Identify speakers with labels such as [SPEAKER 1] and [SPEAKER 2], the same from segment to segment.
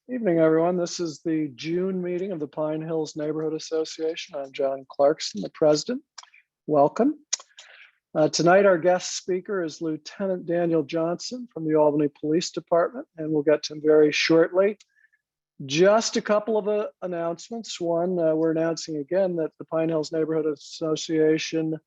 [SPEAKER 1] Evening, everyone. This is the June meeting of the Pine Hills Neighborhood Association. I'm John Clarkson, the president. Welcome. Tonight, our guest speaker is Lieutenant Daniel Johnsen from the Albany Police Department, and we'll get to him very shortly. Just a couple of announcements. One, we're announcing again that the Pine Hills Neighborhood Association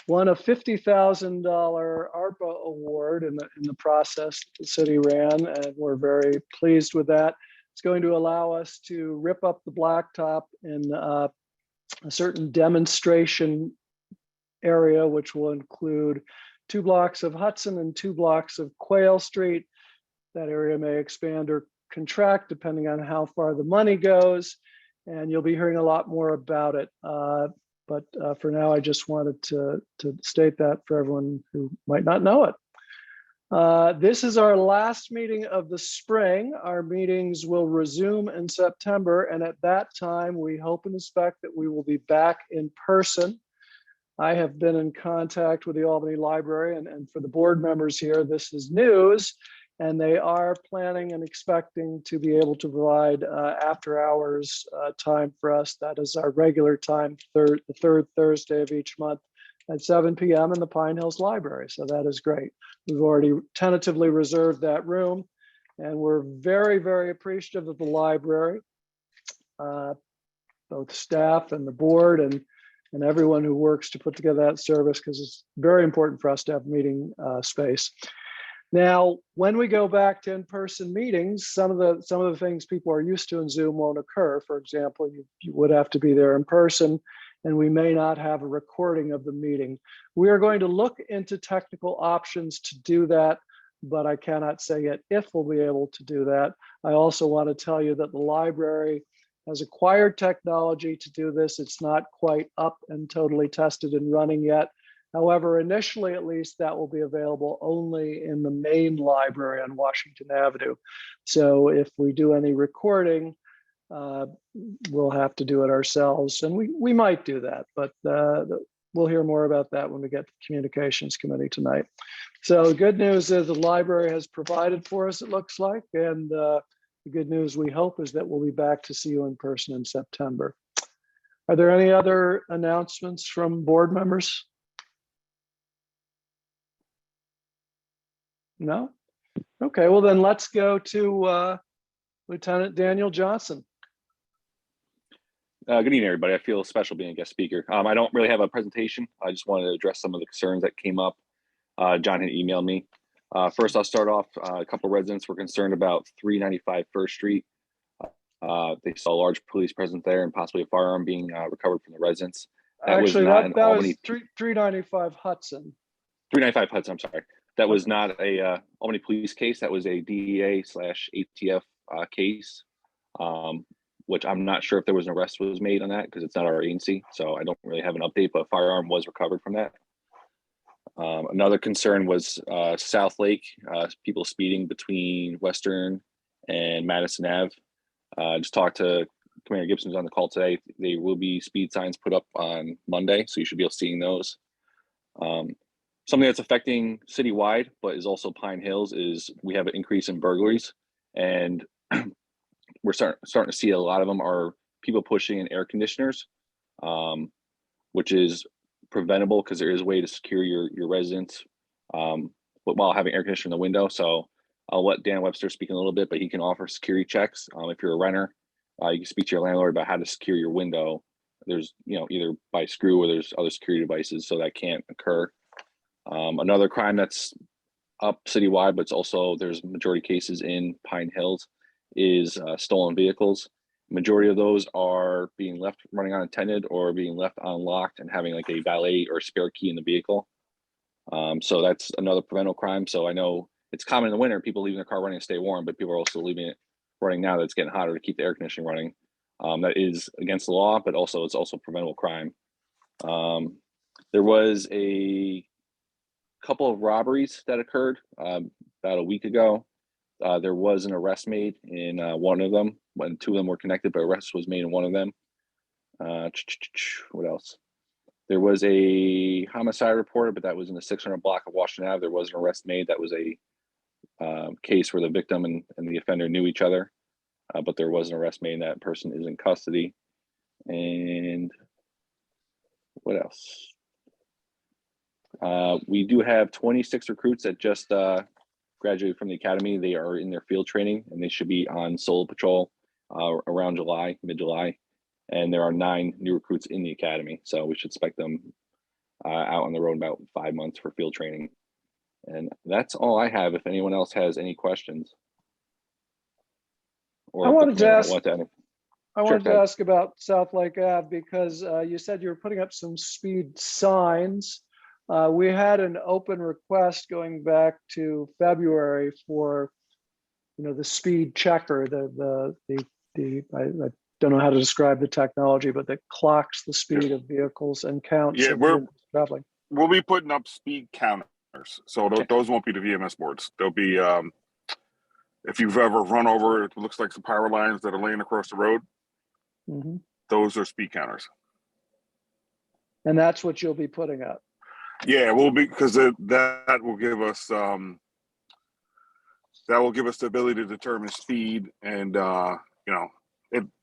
[SPEAKER 1] won a $50,000 ARPA award in the process the city ran, and we're very pleased with that. It's going to allow us to rip up the blacktop in a certain demonstration area, which will include 2 blocks of Hudson and 2 blocks of Quayle Street. That area may expand or contract depending on how far the money goes, and you'll be hearing a lot more about it. But for now, I just wanted to state that for everyone who might not know it. This is our last meeting of the spring. Our meetings will resume in September, and at that time, we hope and expect that we will be back in person. I have been in contact with the Albany Library, and for the board members here, this is news, and they are planning and expecting to be able to provide after hours time for us. That is our regular time, the third Thursday of each month at 7 p.m. in the Pine Hills Library. So that is great. We've already tentatively reserved that room, and we're very, very appreciative of the library, both staff and the board and everyone who works to put together that service, because it's very important for us to have meeting space. Now, when we go back to in-person meetings, some of the things people are used to in Zoom won't occur. For example, you would have to be there in person, and we may not have a recording of the meeting. We are going to look into technical options to do that, but I cannot say yet if we'll be able to do that. I also want to tell you that the library has acquired technology to do this. It's not quite up and totally tested and running yet. However, initially, at least, that will be available only in the main library on Washington Avenue. So if we do any recording, we'll have to do it ourselves. And we might do that, but we'll hear more about that when we get to the Communications Committee tonight. So the good news is the library has provided for us, it looks like. And the good news, we hope, is that we'll be back to see you in person in September. Are there any other announcements from board members? No? Okay, well then let's go to Lieutenant Daniel Johnsen.
[SPEAKER 2] Good evening, everybody. I feel special being a guest speaker. I don't really have a presentation. I just wanted to address some of the concerns that came up. John had emailed me. First, I'll start off. A couple of residents were concerned about 395 First Street. They saw a large police presence there and possibly a firearm being recovered from the residents.
[SPEAKER 1] That was 395 Hudson.
[SPEAKER 2] 395 Hudson, I'm sorry. That was not a Albany police case. That was a DEA/ATF case, which I'm not sure if there was an arrest was made on that because it's not our agency. So I don't really have an update, but a firearm was recovered from that. Another concern was South Lake, people speeding between Western and Madison Ave. Just talked to Commander Gibson, who's on the call today. There will be speed signs put up on Monday, so you should be able to see those. Something that's affecting citywide, but is also Pine Hills, is we have an increase in burglaries, and we're starting to see a lot of them are people pushing in air conditioners, which is preventable because there is a way to secure your residence, but while having air conditioning in the window. So I'll let Dan Webster speak in a little bit, but he can offer security checks. If you're a renter, you can speak to your landlord about how to secure your window. There's, either by screw or there's other security devices, so that can't occur. Another crime that's up citywide, but it's also there's majority cases in Pine Hills, is stolen vehicles. Majority of those are being left running unattended or being left unlocked and having like a valet or spare key in the vehicle. So that's another preventable crime. So I know it's common in the winter, people leaving their car running to stay warm, but people are also leaving it running now that it's getting hotter to keep the air conditioning running. That is against the law, but also it's also a preventable crime. There was a couple of robberies that occurred about a week ago. There was an arrest made in one of them, when 2 of them were connected, but arrest was made in one of them. What else? There was a homicide reported, but that was in the 600 block of Washington Ave. There was an arrest made. That was a case where the victim and the offender knew each other. but there was an arrest made and that person is in custody. And what else? We do have 26 recruits that just graduated from the academy. They are in their field training and they should be on solo patrol around July, mid-July. And there are 9 new recruits in the academy. So we should expect them out on the road about 5 months for field training. And that's all I have. If anyone else has any questions. Or
[SPEAKER 1] I wanted to ask,
[SPEAKER 2] Sure,
[SPEAKER 1] about South Lake Ave because you said you were putting up some speed signs. We had an open request going back to February for, the speed checker, I don't know how to describe the technology, but that clocks the speed of vehicles and counts.
[SPEAKER 3] Yeah,
[SPEAKER 1] traveling.
[SPEAKER 3] We'll be putting up speed counters. So those won't be the VMS boards. They'll be, if you've ever run over, it looks like some power lines that are laying across the road.
[SPEAKER 1] Mm-hmm.
[SPEAKER 3] Those are speed counters.
[SPEAKER 1] And that's what you'll be putting up.
[SPEAKER 3] Yeah, we'll be, because that will give us the ability to determine speed, and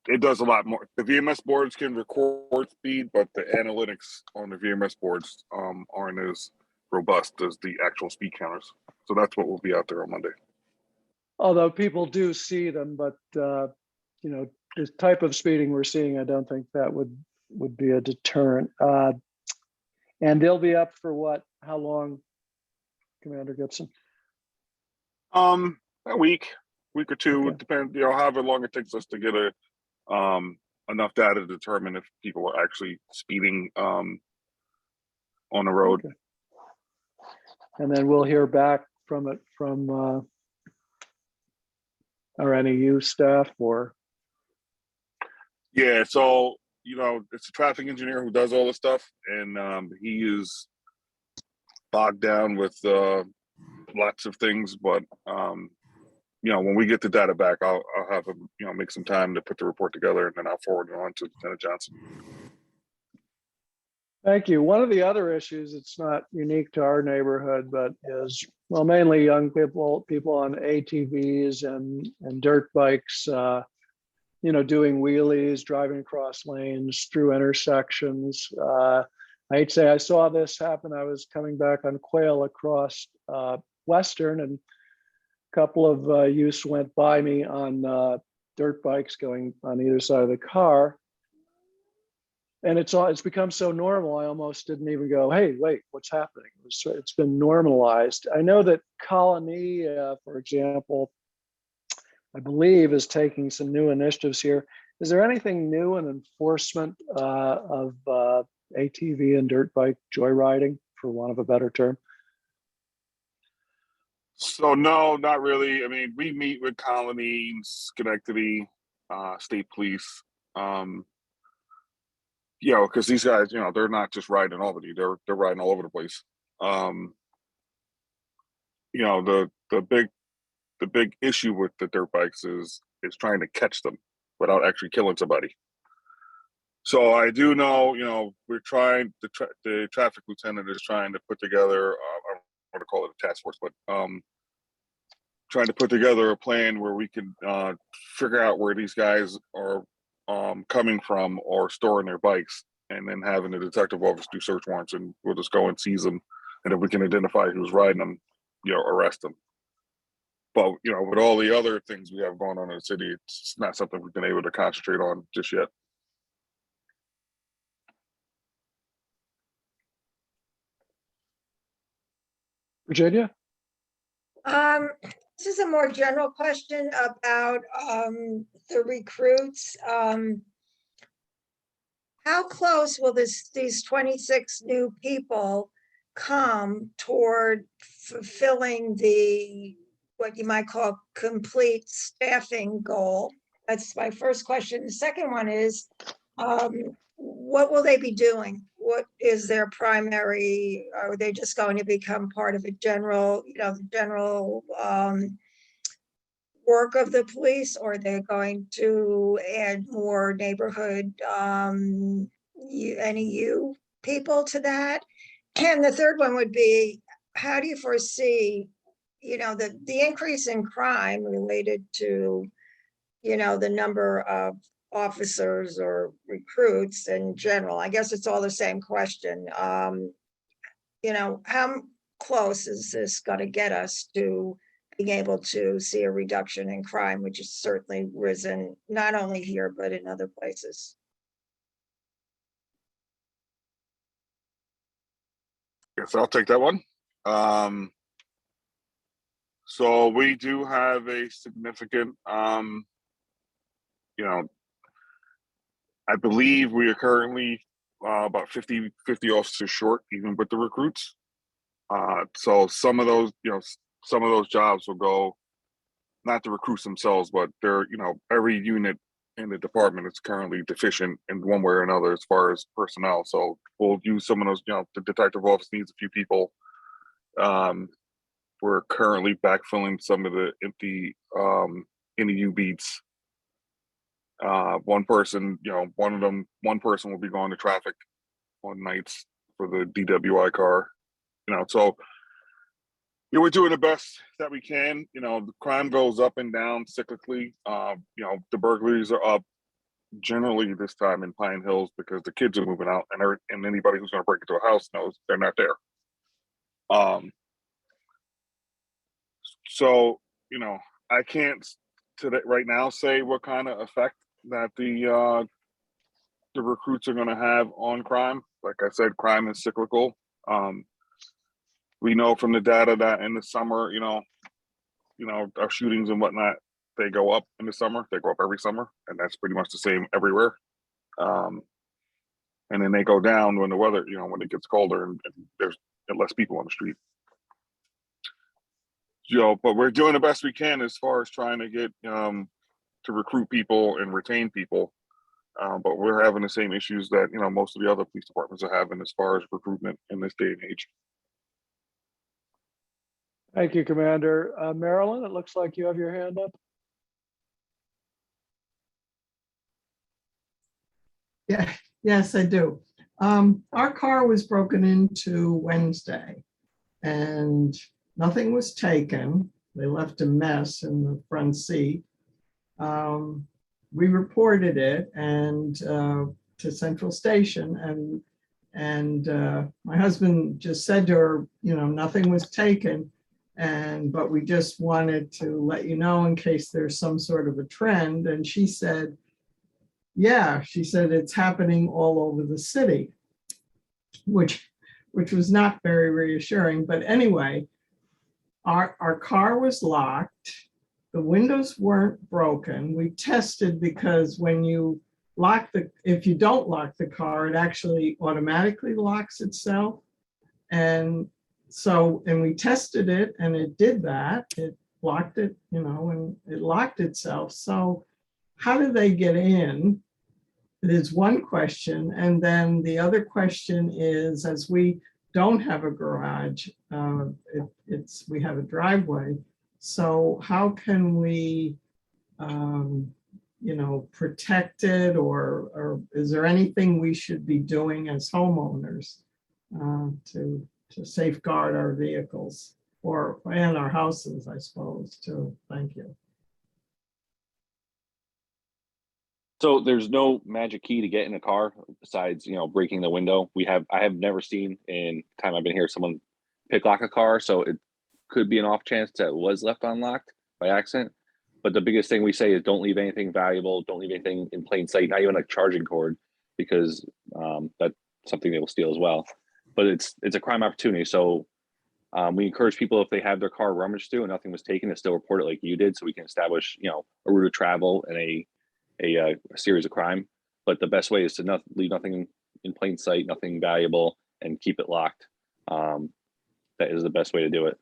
[SPEAKER 3] it does a lot more. The VMS boards can record speed, but the analytics on the VMS boards aren't as robust as the actual speed counters. So that's what will be out there on Monday.
[SPEAKER 1] Although people do see them, but the type of speeding we're seeing, I don't think that would be a deterrent. And they'll be up for what? How long, Commander Gibson?
[SPEAKER 3] A week or two.
[SPEAKER 1] Okay.
[SPEAKER 3] It depends, however long it takes us to get enough data to determine if people are actually speeding on the road.
[SPEAKER 1] Okay. And then we'll hear back from our NEU staff or.
[SPEAKER 3] Yeah, so it's a traffic engineer who does all this stuff, and he is bogged down with lots of things. But when we get the data back, I'll have him make some time to put the report together, and then I'll forward it on to Lieutenant Johnsen.
[SPEAKER 1] Thank you. One of the other issues, it's not unique to our neighborhood, but is mainly young people on ATVs and dirt bikes. Doing wheelies, driving across lanes, through intersections. I'd say I saw this happen. I was coming back on Quail across Western, and a couple of youths went by me on dirt bikes going on either side of the car. And it's become so normal, I almost didn't even go, hey, wait, what's happening? It's been normalized. I know that Colony, for example, I believe is taking some new initiatives here. Is there anything new in enforcement of ATV and dirt bike joyriding, for want of a better term?
[SPEAKER 3] So no, not really. I mean, we meet with Colony, Schenectady, State Police, because these guys, they're not just riding in Albany; they're riding all over the place. The big issue with the dirt bikes is trying to catch them without actually killing somebody. So I do know, we're trying. The traffic lieutenant is trying to put together. I don't want to call it a task force, but trying to put together a plan where we can figure out where these guys are coming from or storing their bikes, and then having the detective office do search warrants, and we'll just go and seize them, and if we can identify who's riding them, arrest them. But with all the other things we have going on in the city, it's not something we've been able to concentrate on just yet.
[SPEAKER 1] Virginia?
[SPEAKER 4] This is a more general question about the recruits. How close will these 26 new people come toward fulfilling what you might call complete staffing goal? That's my first question. The second one is, what will they be doing? What is their primary? Are they just going to become part of a general work of the police, or they're going to add more neighborhood NEU people to that? And the third one would be, how do you foresee, the increase in crime related to the number of officers or recruits in general? I guess it's all the same question. How close is this going to get us to being able to see a reduction in crime, which has certainly risen not only here, but in other places?
[SPEAKER 3] Yes, I'll take that one. So we do have a significant, I believe we are currently about 50 officers short, even with the recruits. So some of those jobs will go, not the recruits themselves, but they're, every unit in the department is currently deficient in one way or another as far as personnel. So we'll use some of those, the detective office needs a few people. We're currently backfilling some of the empty NEU beats. One person will be going to traffic on nights for the DWI car. So we're doing the best that we can. The crime goes up and down cyclically. The burglaries are up generally this time in Pine Hills because the kids are moving out, and anybody who's going to break into a house knows they're not there. So I can't right now say what kind of effect that the recruits are going to have on crime. Like I said, crime is cyclical. We know from the data that in the summer, our shootings and whatnot, they go up in the summer. They go up every summer, and that's pretty much the same everywhere. And then they go down when the weather, when it gets colder and there's less people on the street. But we're doing the best we can as far as trying to get to recruit people and retain people. But we're having the same issues that most of the other police departments are having as far as recruitment in this day and age.
[SPEAKER 1] Thank you, Commander. Marilyn, it looks like you have your hand up.
[SPEAKER 5] Yeah, yes, I do. Our car was broken into Wednesday and nothing was taken. They left a mess in the front seat. We reported it and to Central Station, and my husband just said to her, nothing was taken, but we just wanted to let you know in case there's some sort of a trend. And she said, yeah, she said it's happening all over the city, which was not very reassuring. But anyway, our car was locked. The windows weren't broken. We tested because when you if you don't lock the car, it actually automatically locks itself. And we tested it and it did that. It locked it, and it locked itself. So how do they get in? There's one question. And then the other question is, as we don't have a garage, we have a driveway. So how can we, protect it, or is there anything we should be doing as homeowners to safeguard our vehicles and our houses, I suppose, too? Thank you.
[SPEAKER 2] So there's no magic key to get in a car besides, breaking the window. I have never seen in time I've been here someone pick lock a car. So it could be an off chance that it was left unlocked by accident. But the biggest thing we say is don't leave anything valuable. Don't leave anything in plain sight, not even a charging cord, because that's something they will steal as well. But it's a crime opportunity. So we encourage people, if they have their car rummaged through and nothing was taken, to still report it like you did, so we can establish, a route of travel and a series of crime. But the best way is to leave nothing in plain sight, nothing valuable, and keep it locked. That is the best way to do it.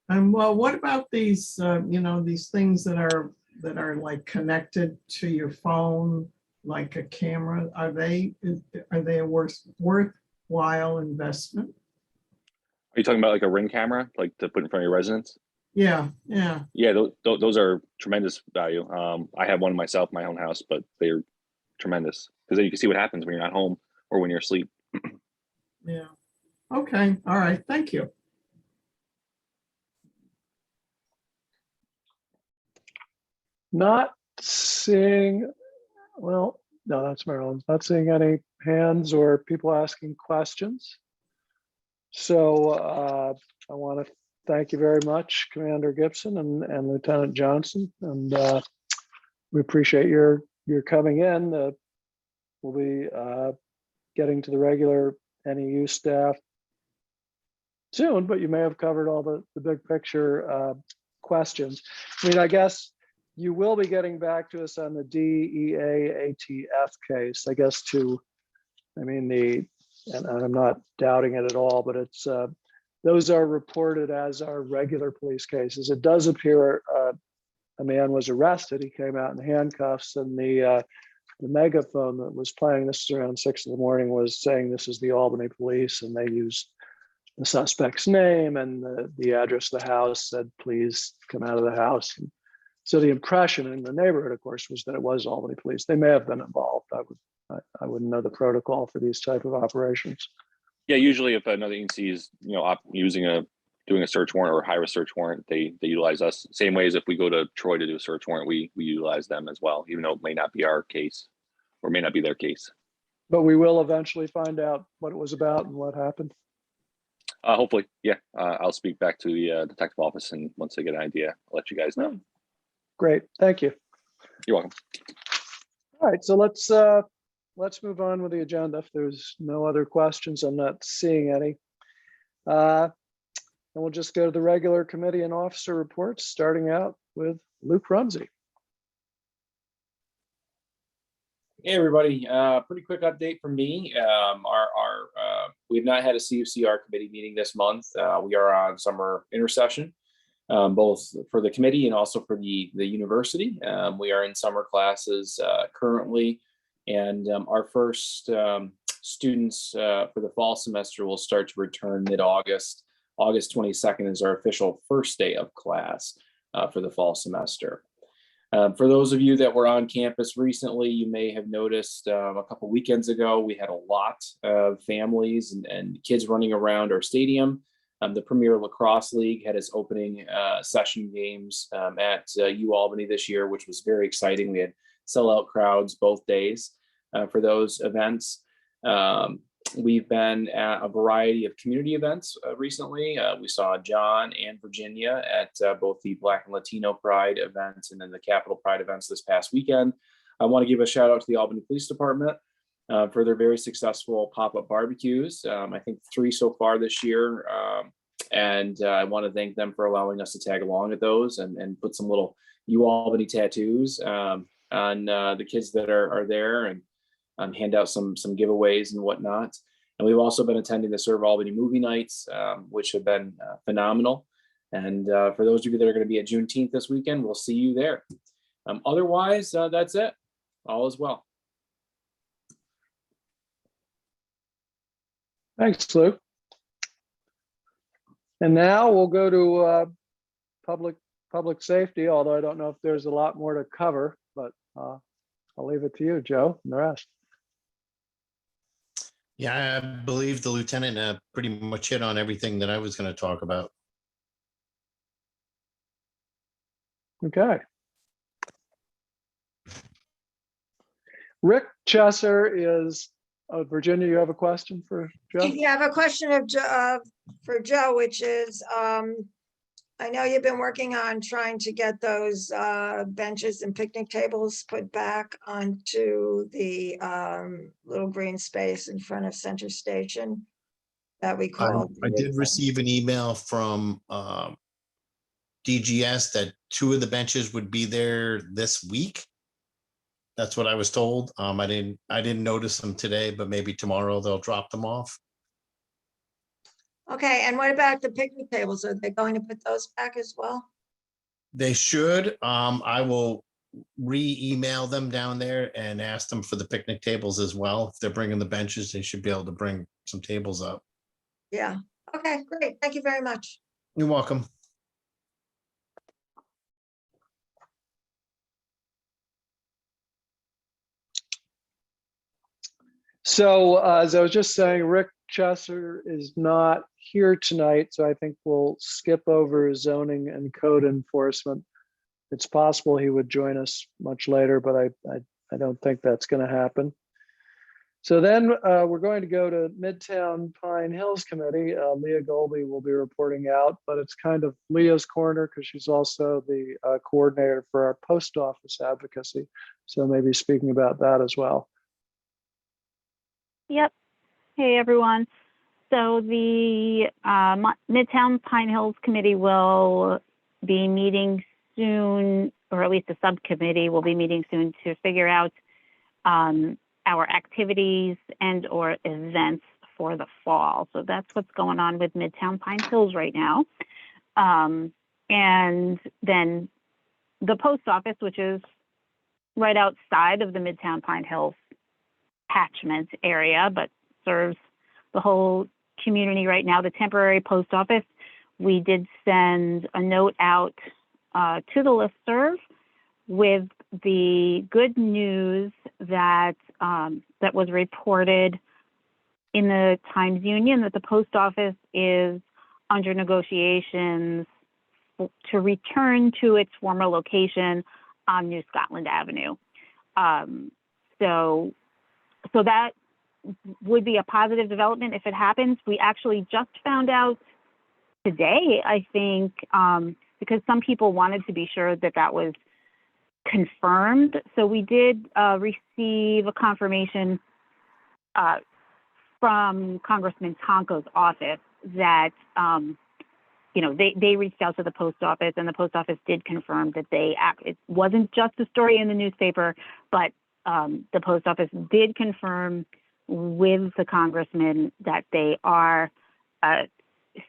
[SPEAKER 5] And well, what about these, these things that are like connected to your phone, like a camera? Are they a worthwhile investment?
[SPEAKER 2] Are you talking about like a Ring camera, like to put in front of your residence?
[SPEAKER 5] Yeah.
[SPEAKER 2] Those are tremendous value. I have one myself, my own house, but they're tremendous because then you can see what happens when you're not home or when you're asleep.
[SPEAKER 5] Yeah. Okay. All right. Thank you.
[SPEAKER 1] Not seeing, well, no, that's Maryland. Not seeing any hands or people asking questions. So I want to thank you very much, Commander Gibson and Lieutenant Johnson. And we appreciate your coming in. We'll be getting to the regular NEU staff soon, but you may have covered all the big picture questions. I mean, I guess you will be getting back to us on the DEA ATF case, I guess, I mean, and I'm not doubting it at all, but it's, those are reported as our regular police cases. It does appear a man was arrested. He came out in handcuffs, and the megaphone that was playing, this is around 6 a.m, was saying this is the Albany police, and they used the suspect's name and the address of the house, said, please come out of the house. And so the impression in the neighborhood, of course, was that it was Albany police. They may have been involved. I wouldn't know the protocol for these type of operations.
[SPEAKER 2] Yeah, usually if another agency is, doing a search warrant or a high-risk search warrant, they utilize us. Same way as if we go to Troy to do a search warrant, we utilize them as well, even though it may not be our case or may not be their case.
[SPEAKER 1] But we will eventually find out what it was about and what happened.
[SPEAKER 2] Hopefully, yeah. I'll speak back to the detective office, and once I get an idea, I'll let you guys know.
[SPEAKER 1] Great, thank you.
[SPEAKER 2] You're welcome.
[SPEAKER 1] All right, so let's move on with the agenda. If there's no other questions, I'm not seeing any. And we'll just go to the regular committee and officer reports, starting out with Luke Rumsey.
[SPEAKER 6] Hey everybody, pretty quick update from me. We have not had a CUCR committee meeting this month. We are on summer intersession, both for the committee and also for the university. We are in summer classes currently, and our first students for the fall semester will start to return mid-August. August 22nd is our official first day of class for the fall semester. For those of you that were on campus recently, you may have noticed a couple weekends ago, we had a lot of families and kids running around our stadium. The Premier Lacrosse League had its opening session games at UAlbany this year, which was very exciting. We had sellout crowds both days for those events. We've been at a variety of community events recently. We saw John and Virginia at both the Black and Latino Pride events and then the Capitol Pride events this past weekend. I want to give a shout out to the Albany Police Department for their very successful pop-up barbecues. I think 3 so far this year. And I want to thank them for allowing us to tag along at those and put some little UAlbany tattoos on the kids that are there, and hand out some giveaways and whatnot. And we've also been attending the Serve Albany movie nights, which have been phenomenal. And for those of you that are going to be at Juneteenth this weekend, we'll see you there. Otherwise, that's it. All is well.
[SPEAKER 1] Thanks, Luke. And now we'll go to public safety, although I don't know if there's a lot more to cover, but I'll leave it to you, Joe, and the rest.
[SPEAKER 7] Yeah, I believe the lieutenant pretty much hit on everything that I was going to talk about.
[SPEAKER 1] Okay. Rick Chesser is, Virginia, you have a question for Joe?
[SPEAKER 4] You have a question for Joe, which is, I know you've been working on trying to get those benches and picnic tables put back onto the little green space in front of Center Station that we called.
[SPEAKER 7] I did receive an email from DGS that 2 of the benches would be there this week. That's what I was told. I didn't notice them today, but maybe tomorrow they'll drop them off.
[SPEAKER 4] Okay, and what about the picnic tables? Are they going to put those back as well?
[SPEAKER 7] They should. I will re-email them down there and ask them for the picnic tables as well. If they're bringing the benches, they should be able to bring some tables up.
[SPEAKER 4] Yeah. Okay, great. Thank you very much.
[SPEAKER 7] You're welcome.
[SPEAKER 1] So as I was just saying, Rick Chesser is not here tonight, so I think we'll skip over zoning and code enforcement. it's possible he would join us much later, but I don't think that's going to happen. So then we're going to go to Midtown Pine Hills Committee. Leah Golby will be reporting out, but it's kind of Leah's corner because she's also the coordinator for our post office advocacy. So maybe speaking about that as well.
[SPEAKER 8] Yep. Hey, everyone. So the Midtown Pine Hills Committee will be meeting soon, or at least the subcommittee will be meeting soon to figure out our activities and or events for the fall. So that's what's going on with Midtown Pine Hills right now. And then the post office, which is right outside of the Midtown Pine Hills catchment area, but serves the whole community right now, the temporary post office. We did send a note out to the listserv with the good news that that was reported in the Times Union, that the post office is under negotiations to return to its former location on New Scotland Avenue. So that would be a positive development if it happens. We actually just found out today, I think, because some people wanted to be sure that that was confirmed. So we did receive a confirmation from Congressman Tonko's office that, they reached out to the post office, and the post office did confirm that it wasn't just a story in the newspaper, but the post office did confirm with the congressman that they are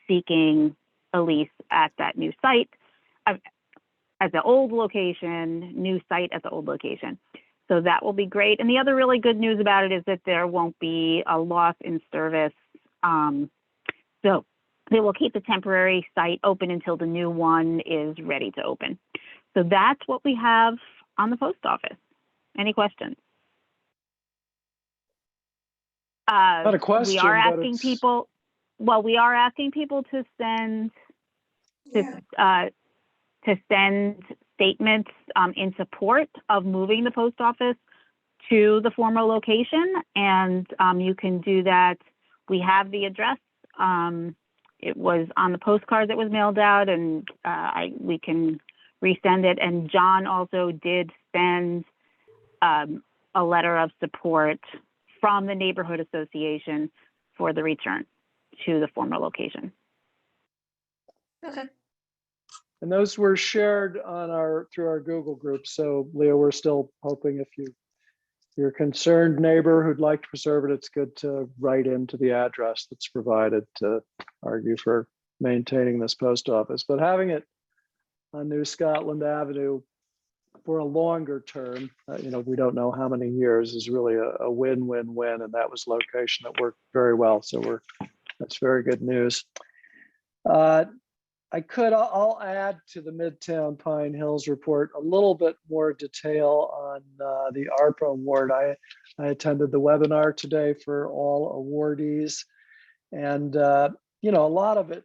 [SPEAKER 8] seeking a lease at that new site, at the old location, new site at the old location. So that will be great. And the other really good news about it is that there won't be a loss in service. So they will keep the temporary site open until the new one is ready to open. So that's what we have on the post office. Any questions?
[SPEAKER 1] Not a question.
[SPEAKER 8] We are
[SPEAKER 1] but
[SPEAKER 8] asking
[SPEAKER 1] it's-
[SPEAKER 8] people. Well, we are asking people to send to send statements in support of moving the post office to the former location, and you can do that. We have the address. It was on the postcard that was mailed out, and we can resend it. And John also did send a letter of support from the neighborhood association for the return to the former location.
[SPEAKER 4] Okay.
[SPEAKER 1] And those were shared on through our Google group. So Leo, we're still hoping if you're a concerned neighbor who'd like to preserve it, it's good to write into the address that's provided to argue for maintaining this post office. But having it on New Scotland Avenue for a longer term, we don't know how many years, is really a win-win-win. And that was a location that worked very well. So that's very good news. I'll add to the Midtown Pine Hills report a little bit more detail on the ARPA award. I attended the webinar today for all awardees, and a lot of it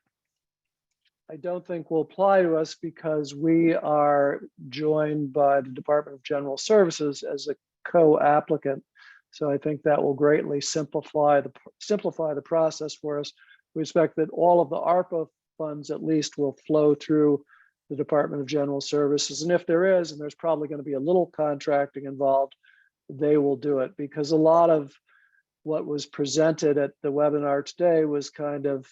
[SPEAKER 1] I don't think will apply to us because we are joined by the Department of General Services as a co-applicant. So I think that will greatly simplify the process for us. We expect that all of the ARPA funds at least will flow through the Department of General Services. And if there is, and there's probably going to be a little contracting involved, they will do it, because a lot of what was presented at the webinar today was kind of,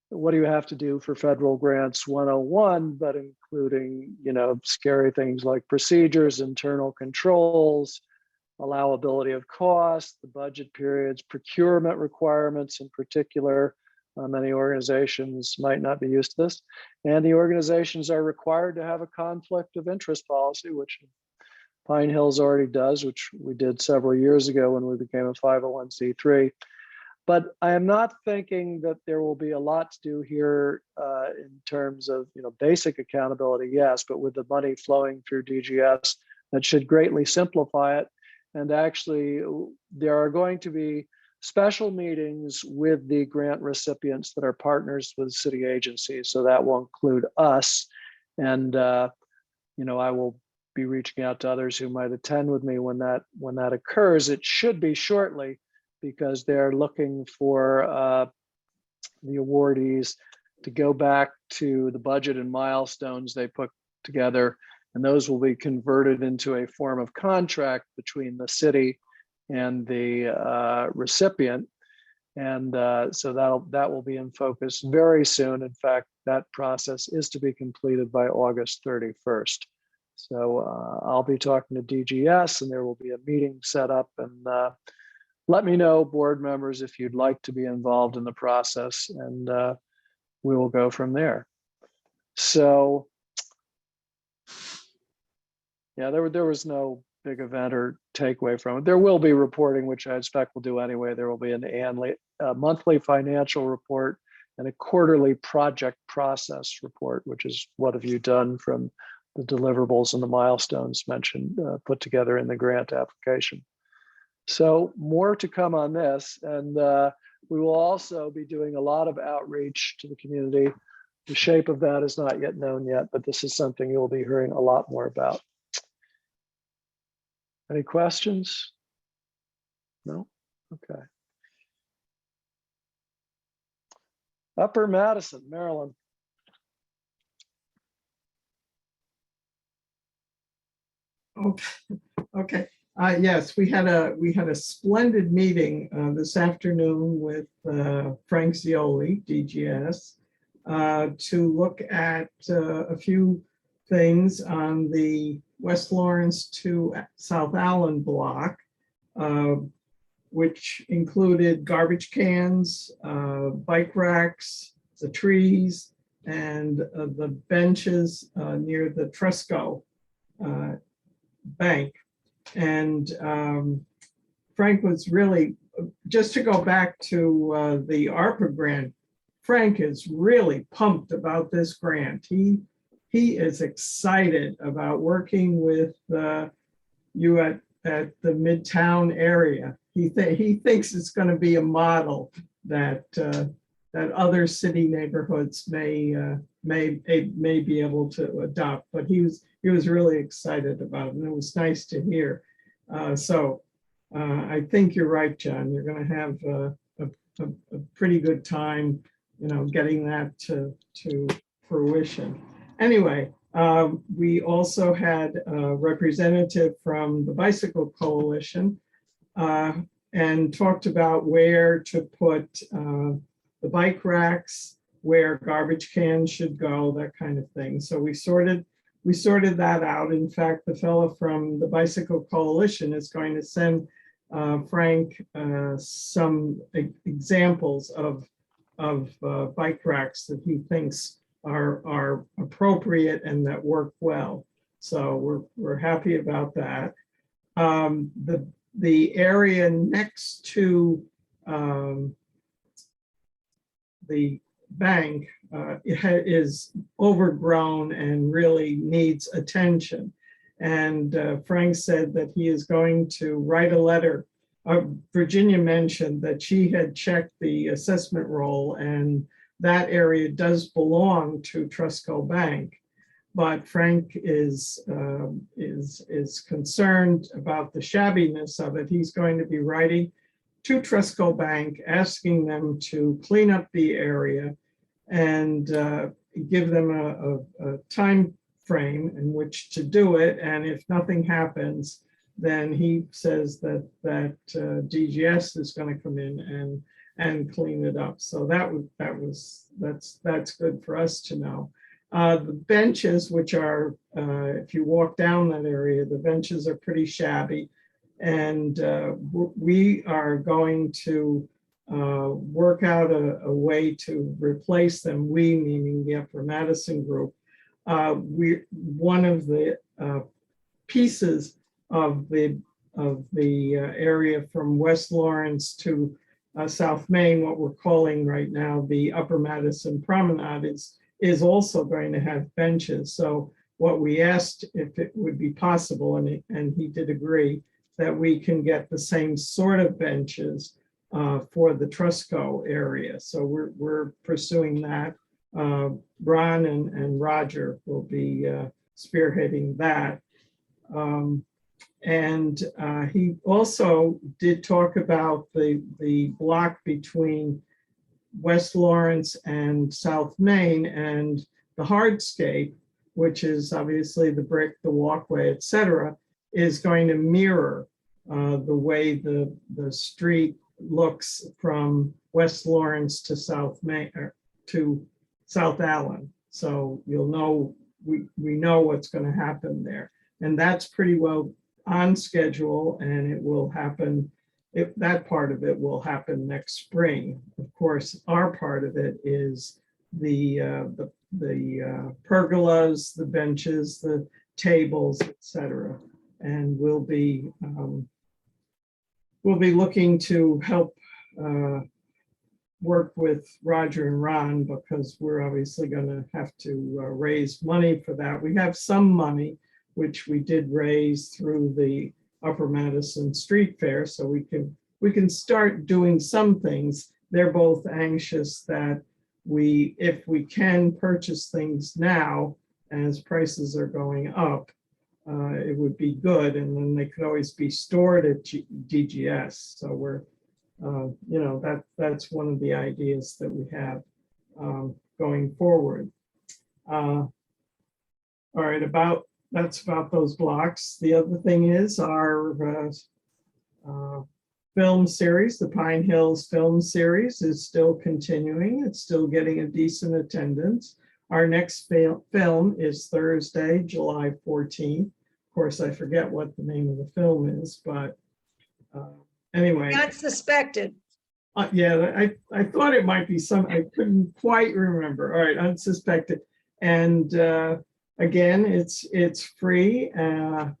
[SPEAKER 1] what do you have to do for federal grants 101, but including, scary things like procedures, internal controls, allowability of cost, the budget periods, procurement requirements in particular. Many organizations might not be used to this. And the organizations are required to have a conflict of interest policy, which Pine Hills already does, which we did several years ago when we became a 501c3. But I am not thinking that there will be a lot to do here in terms of basic accountability, yes, but with the money flowing through DGS, that should greatly simplify it. And actually, there are going to be special meetings with the grant recipients that are partners with city agencies. So that will include us. And I will be reaching out to others who might attend with me when that occurs. It should be shortly, because they're looking for the awardees to go back to the budget and milestones they put together, and those will be converted into a form of contract between the city and the recipient. And so that will be in focus very soon. In fact, that process is to be completed by August 31st. So I'll be talking to DGS, and there will be a meeting set up. And let me know, board members, if you'd like to be involved in the process, and we will go from there. So yeah, there was no big event or takeaway from it. There will be reporting, which I expect we'll do anyway. There will be a monthly financial report and a quarterly project process report, which is what have you done from the deliverables and the milestones mentioned, put together in the grant application. So more to come on this. And we will also be doing a lot of outreach to the community. The shape of that is not yet known yet, but this is something you'll be hearing a lot more about. Any questions? No? Okay. Upper Madison, Maryland.
[SPEAKER 5] Okay. Yes, we had a splendid meeting this afternoon with Frank Zioli, DGS, to look at a few things on the West Lawrence to South Allen block, which included garbage cans, bike racks, the trees, and the benches near the Tresco bank. And Frank was really, just to go back to the ARPA grant, Frank is really pumped about this grant. He is excited about working with you at the Midtown area. He thinks it's going to be a model that other city neighborhoods may be able to adopt. But he was really excited about it, and it was nice to hear. So I think you're right, John. You're going to have a pretty good time, getting that to fruition. Anyway, we also had a representative from the Bicycle Coalition and talked about where to put the bike racks, where garbage cans should go, that kind of thing. So we sorted that out. In fact, the fellow from the Bicycle Coalition is going to send Frank some examples of bike racks that he thinks are appropriate and that work well. So we're happy about that. The area next to the bank is overgrown and really needs attention. And Frank said that he is going to write a letter. Virginia mentioned that she had checked the assessment roll, and that area does belong to Tresco Bank. But Frank is concerned about the shabbiness of it. He's going to be writing to Tresco Bank, asking them to clean up the area and give them a time frame in which to do it. And if nothing happens, then he says that DGS is going to come in and clean it up. So that's good for us to know. The benches, which are, if you walk down that area, the benches are pretty shabby. And we are going to work out a way to replace them. We, meaning the Upper Madison group. One of the pieces of the area from West Lawrence to South Main, what we're calling right now the Upper Madison Promenade, is also going to have benches. So what we asked, if it would be possible, and he did agree, that we can get the same sort of benches for the Tresco area. So we're pursuing that. Ron and Roger will be spearheading that. And he also did talk about the block between West Lawrence and South Main and the hardscape, which is obviously the brick, the walkway, et cetera, is going to mirror the way the street looks from West Lawrence to South Main to South Allen. So you'll know, we know what's going to happen there. And that's pretty well on schedule, and it will happen. If that part of it will happen next spring. Of course, our part of it is the pergolas, the benches, the tables, etc. And we'll be looking to help work with Roger and Ron, because we're obviously going to have to raise money for that. We have some money, which we did raise through the Upper Madison Street Fair, so we can start doing some things. They're both anxious that if we can purchase things now as prices are going up, it would be good, and then they could always be stored at DGS. So we're, that's one of the ideas that we have going forward. All right, that's about those blocks. The other thing is our film series, the Pine Hills film series, is still continuing. It's still getting a decent attendance. Our next film is Thursday, July 14th. Of course, I forget what the name of the film is, but anyway.
[SPEAKER 4] Not suspected.
[SPEAKER 5] Yeah, I thought it might be I couldn't quite remember. All right, Unsuspected. And again, it's free.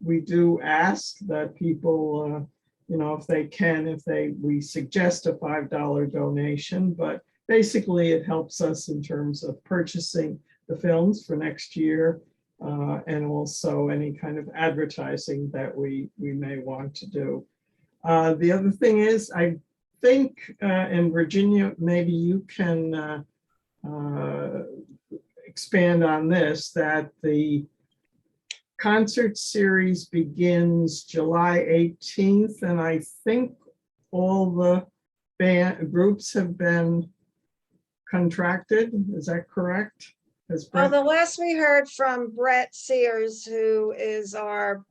[SPEAKER 5] We do ask that people, if they can, we suggest a $5 donation, but basically it helps us in terms of purchasing the films for next year, and also any kind of advertising that we may want to do. The other thing is, I think, in Virginia, maybe you can expand on this, that the concert series begins July 18th, and I think all the groups have been contracted. Is that correct?
[SPEAKER 4] Well, the last we heard from Brett Sears, who is our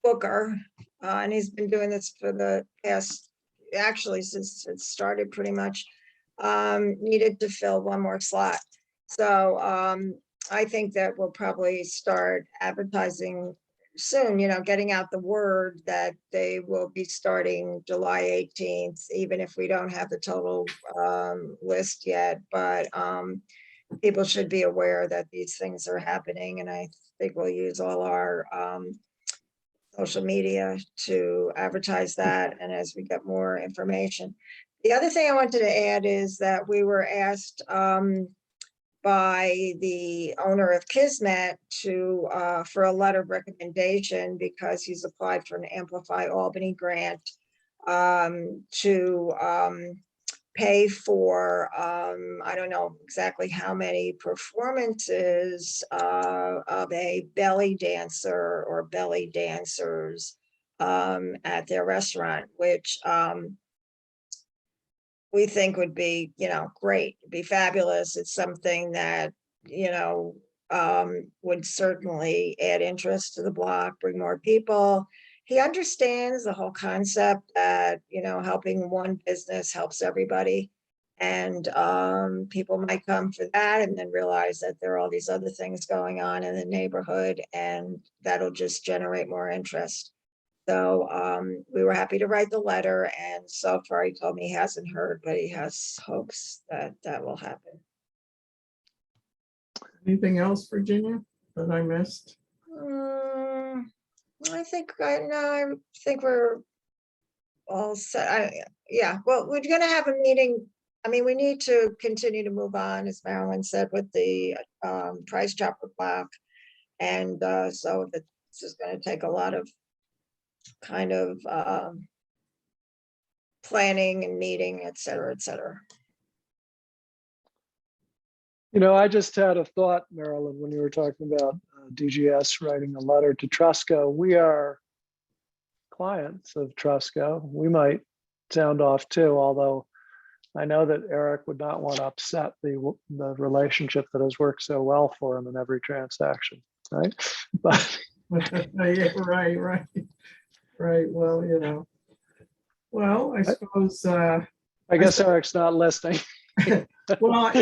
[SPEAKER 4] booker, and he's been doing this for the past, actually since it started pretty much, needed to fill one more slot. So I think that we'll probably start advertising soon, getting out the word that they will be starting July 18th, even if we don't have the total list yet. But people should be aware that these things are happening, and I think we'll use all our social media to advertise that, and as we get more information. The other thing I wanted to add is that we were asked by the owner of Kismet for a letter of recommendation, because he's applied for an Amplify Albany grant, to pay for, I don't know exactly how many performances of a belly dancer or belly dancers at their restaurant, which we think would be, great, be fabulous. It's something that, would certainly add interest to the block, bring more people. He understands the whole concept that, helping one business helps everybody. And people might come for that and then realize that there are all these other things going on in the neighborhood, and that'll just generate more interest. So we were happy to write the letter, and so far he told me he hasn't heard, but he has hopes that that will happen.
[SPEAKER 5] Anything else, Virginia, that I missed?
[SPEAKER 4] I think we're all set. Yeah, well, we're going to have a meeting. I mean, we need to continue to move on, as Marilyn said, with the price chopper block, and so this is going to take a lot of kind of planning and meeting, et cetera, et cetera.
[SPEAKER 1] You know, I just had a thought, Marilyn, when you were talking about DGS writing a letter to Trusco. We are clients of Trusco. We might sound off too, although I know that Eric would not want to upset the relationship that has worked so well for him in every transaction, right? But
[SPEAKER 5] Yeah, right. Well, you know, well, I suppose,
[SPEAKER 1] I guess Eric's not listening.
[SPEAKER 5] well,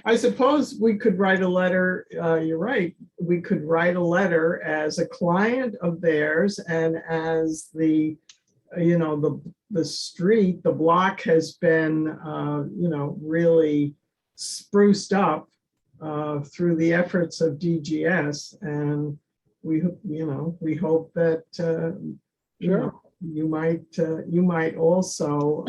[SPEAKER 5] I suppose we could write a letter, you're right, we could write a letter as a client of theirs and as the, you know, the street, the block has been, you know, really spruced up through the efforts of DGS. And we, you know, we hope that, you know, you might also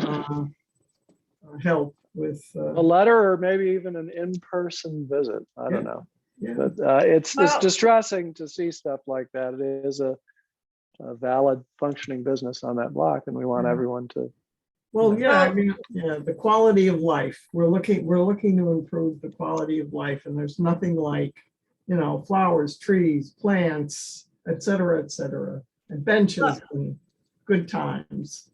[SPEAKER 5] help with
[SPEAKER 1] A letter or maybe even an in-person visit. I don't know.
[SPEAKER 5] yeah.
[SPEAKER 1] But it's distressing to see stuff like that. It is a valid functioning business on that block, and we want everyone to.
[SPEAKER 5] Well, yeah, I mean, yeah, the quality of life. We're looking to improve the quality of life, and there's nothing like, you know, flowers, trees, plants, et cetera, and benches and good times.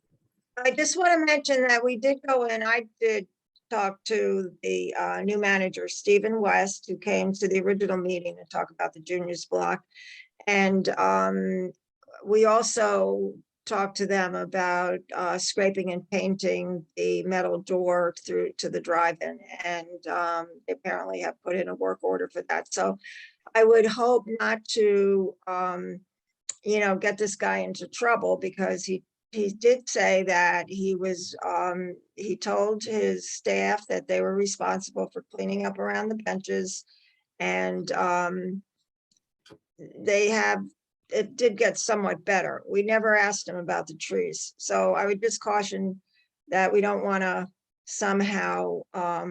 [SPEAKER 4] I just want to mention that we did go in, I did talk to the new manager, Stephen West, who came to the original meeting to talk about the juniors block. And we also talked to them about scraping and painting the metal door through to the drive-in. And they apparently have put in a work order for that. So I would hope not to, you know, get this guy into trouble, because he did say that he was, he told his staff that they were responsible for cleaning up around the benches. And it did get somewhat better. We never asked him about the trees. So I would just caution that we don't want to somehow, I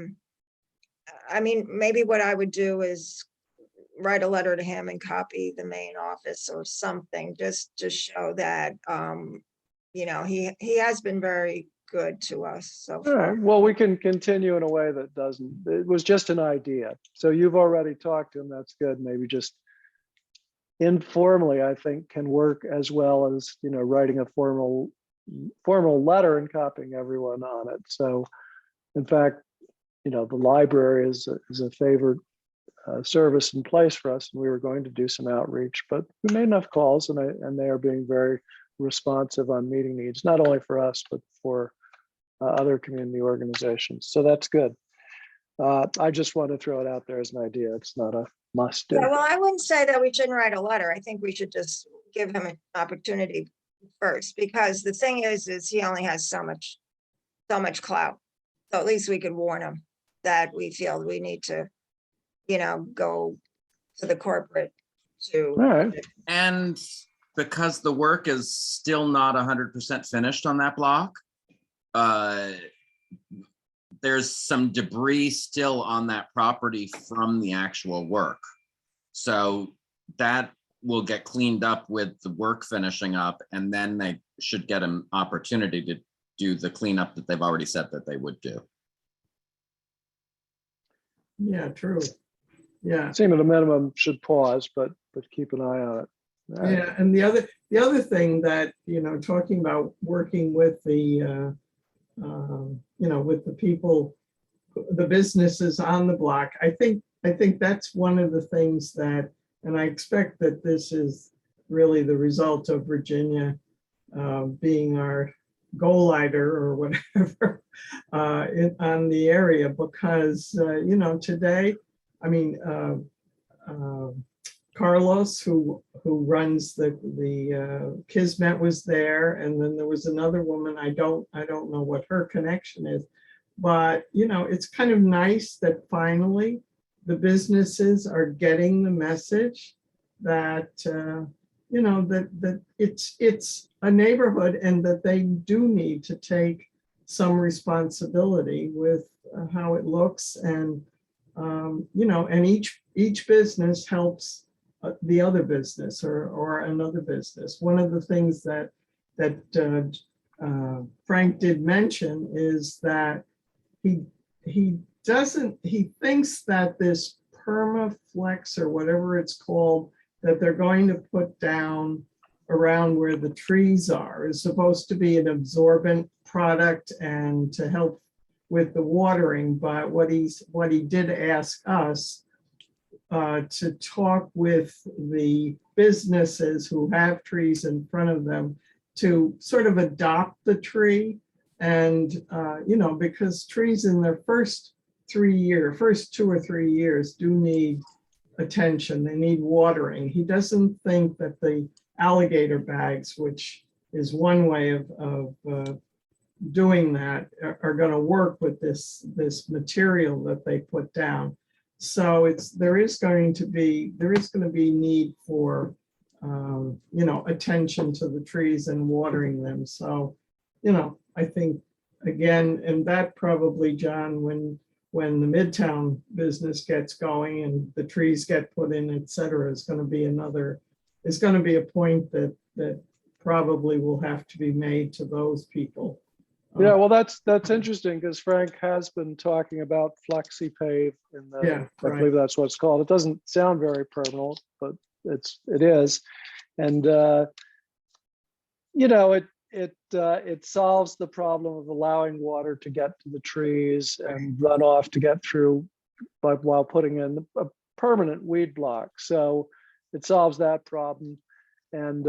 [SPEAKER 4] mean, maybe what I would do is write a letter to him and copy the main office or something, just to show that, you know, he has been very good to us so
[SPEAKER 1] All
[SPEAKER 4] far.
[SPEAKER 1] right. Well, we can continue in a way that doesn't. It was just an idea. So you've already talked to him. That's good. Maybe just informally, I think, can work as well as, you know, writing a formal letter and copying everyone on it. So, in fact, you know, the library is a favored service in place for us, and we were going to do some outreach, but we made enough calls, and they are being very responsive on meeting needs, not only for us, but for other community organizations. So that's good. I just want to throw it out there as an idea. It's not a must do.
[SPEAKER 4] Yeah, well, I wouldn't say that we shouldn't write a letter. I think we should just give him an opportunity first, because the thing is he only has so much clout. So at least we could warn him that we feel we need to, you know, go to the corporate to.
[SPEAKER 1] All right.
[SPEAKER 9] And because the work is still not 100% finished on that block, there's some debris still on that property from the actual work. So that will get cleaned up with the work finishing up, and then they should get an opportunity to do the cleanup that they've already said that they would do.
[SPEAKER 5] Yeah, true. Yeah.
[SPEAKER 1] Seem at a minimum should pause, but keep an eye on it. All right.
[SPEAKER 5] Yeah, and the other thing that, you know, talking about working with the you know, with the people, the businesses on the block, I think that's one of the things that, and I expect that this is really the result of Virginia being our go-lighter or whatever on the area, because you know, today, I mean, Carlos, who runs the Kismet, was there, and then there was another woman. I don't know what her connection is, but you know, it's kind of nice that finally the businesses are getting the message that you know, that it's a neighborhood, and that they do need to take some responsibility with how it looks, and you know, and each business helps the other business or another business. One of the things that Frank did mention is that he he thinks that this permaflex or whatever it's called, that they're going to put down around where the trees are is supposed to be an absorbent product and to help with the watering. But what he did ask us to talk with the businesses who have trees in front of them to sort of adopt the tree. And, because trees in their first 2 or 3 years do need attention. They need watering. He doesn't think that the alligator bags, which is one way of doing that, are going to work with this material that they put down. So there is going to be need for attention to the trees and watering them. So I think again, and that probably, John, when the Midtown business gets going and the trees get put in, et cetera, is going to be a point that probably will have to be made to those people.
[SPEAKER 1] Yeah, well, that's interesting because Frank has been talking about FlexiPave in the,
[SPEAKER 5] Yeah,
[SPEAKER 1] I believe that's what it's called. It doesn't sound very permanent, but it is. And it solves the problem of allowing water to get to the trees and runoff to get through, but while putting in a permanent weed block. So it solves that problem. And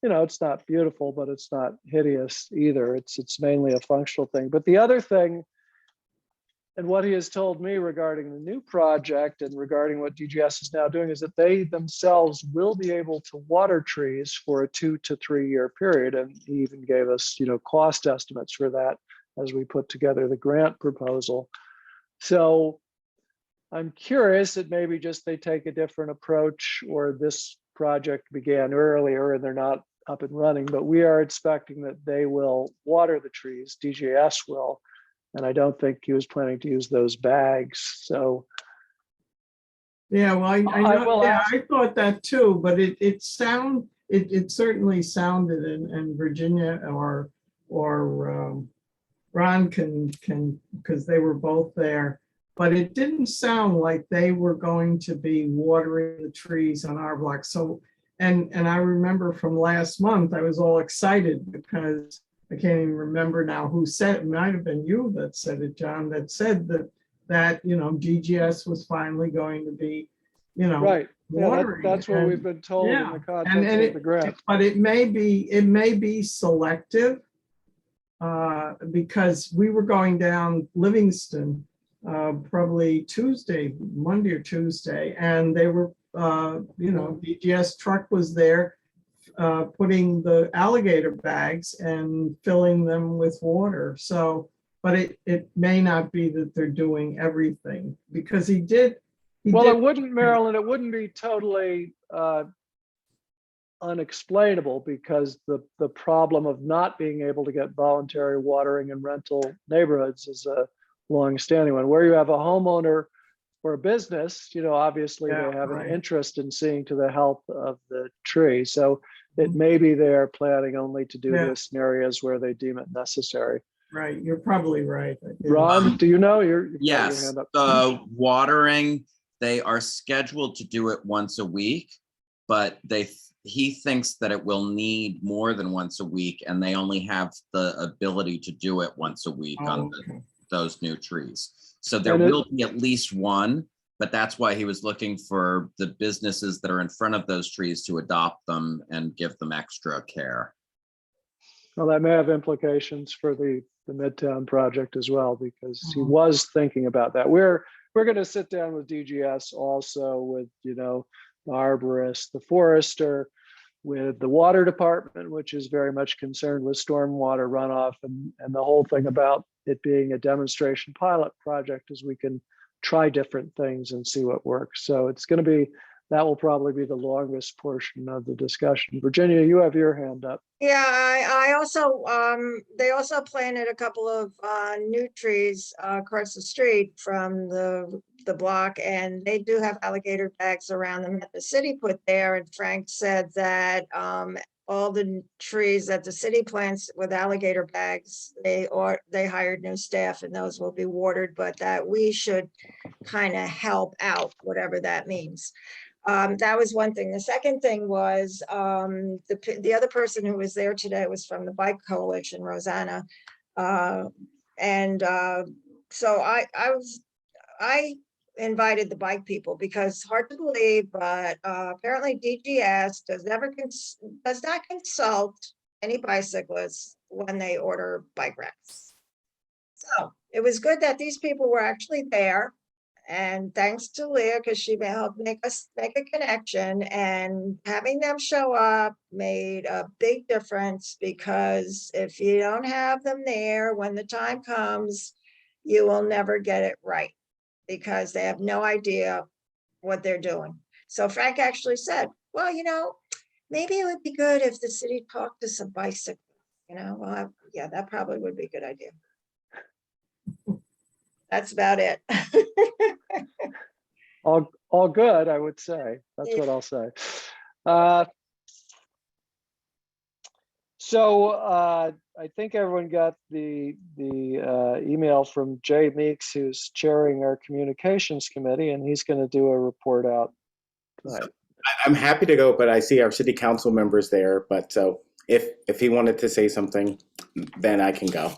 [SPEAKER 1] it's not beautiful, but it's not hideous either. It's mainly a functional thing. But the other thing, and what he has told me regarding the new project and regarding what DGS is now doing, is that they themselves will be able to water trees for a 2 to 3 year period. And he even gave us, cost estimates for that as we put together the grant proposal. So I'm curious that maybe just they take a different approach, or this project began earlier and they're not up and running, but we are expecting that they will water the trees, DGS will, and I don't think he was planning to use those bags. So
[SPEAKER 5] yeah, well, I thought that too, but it certainly sounded, and Virginia or Ron can, because they were both there, but it didn't sound like they were going to be watering the trees on our block. So and I remember from last month, I was all excited because I can't even remember now who said it. Might have been you that said it, John, that said that DGS was finally going to be,
[SPEAKER 1] right.
[SPEAKER 5] watering.
[SPEAKER 1] That's what we've been told in the context of the grant.
[SPEAKER 5] But it may be selective because we were going down Livingston probably Monday or Tuesday, and they were, DGS truck was there putting the alligator bags and filling them with water. So, but it may not be that they're doing everything, because he did.
[SPEAKER 1] It wouldn't, Marilyn, it wouldn't be totally unexplainable, because the problem of not being able to get voluntary watering in rental neighborhoods is a long-standing one. Where you have a homeowner or a business, obviously they have an interest in seeing to the health of the tree. So it may be they're planning only to do this in areas where they deem it necessary.
[SPEAKER 5] Right, you're probably right.
[SPEAKER 1] Ron, do you know? You've got your
[SPEAKER 9] Yes,
[SPEAKER 1] hand up.
[SPEAKER 9] the watering, they are scheduled to do it once a week, but he thinks that it will need more than once a week, and they only have the ability to do it once a week on those new trees. So there will be at least one, but that's why he was looking for the businesses that are in front of those trees to adopt them and give them extra care.
[SPEAKER 1] Well, that may have implications for the Midtown project as well, because he was thinking about that. We're going to sit down with DGS also, with the arborist, the forester, with the water department, which is very much concerned with stormwater runoff, and the whole thing about it being a demonstration pilot project, is we can try different things and see what works. So that will probably be the longest portion of the discussion. Virginia, you have your hand up.
[SPEAKER 4] Yeah, I also, they also planted a couple of new trees across the street from the block, and they do have alligator bags around them that the city put there. And Frank said that all the trees that the city plants with alligator bags. They hired new staff and those will be watered, but that we should kind of help out, whatever that means. That was one thing. The second thing was the other person who was there today was from the Bike Coalition, Rosanna. So I invited the bike people because hard to believe, but apparently DGS does not consult any bicyclists when they order bike racks. So it was good that these people were actually there. And thanks to Leah, because she helped make a connection, and having them show up made a big difference, because if you don't have them there when the time comes, you will never get it right, because they have no idea what they're doing. So Frank actually said, well, maybe it would be good if the city talked to some bicyclists, well, yeah, that probably would be a good idea. That's about it.
[SPEAKER 1] All good, I would say. That's what I'll say. I think everyone got the email from Jay Meeks, who's chairing our communications committee, and he's going to do a report out tonight.
[SPEAKER 10] I'm happy to go, but I see our city council members there. But so if he wanted to say something, then I can go.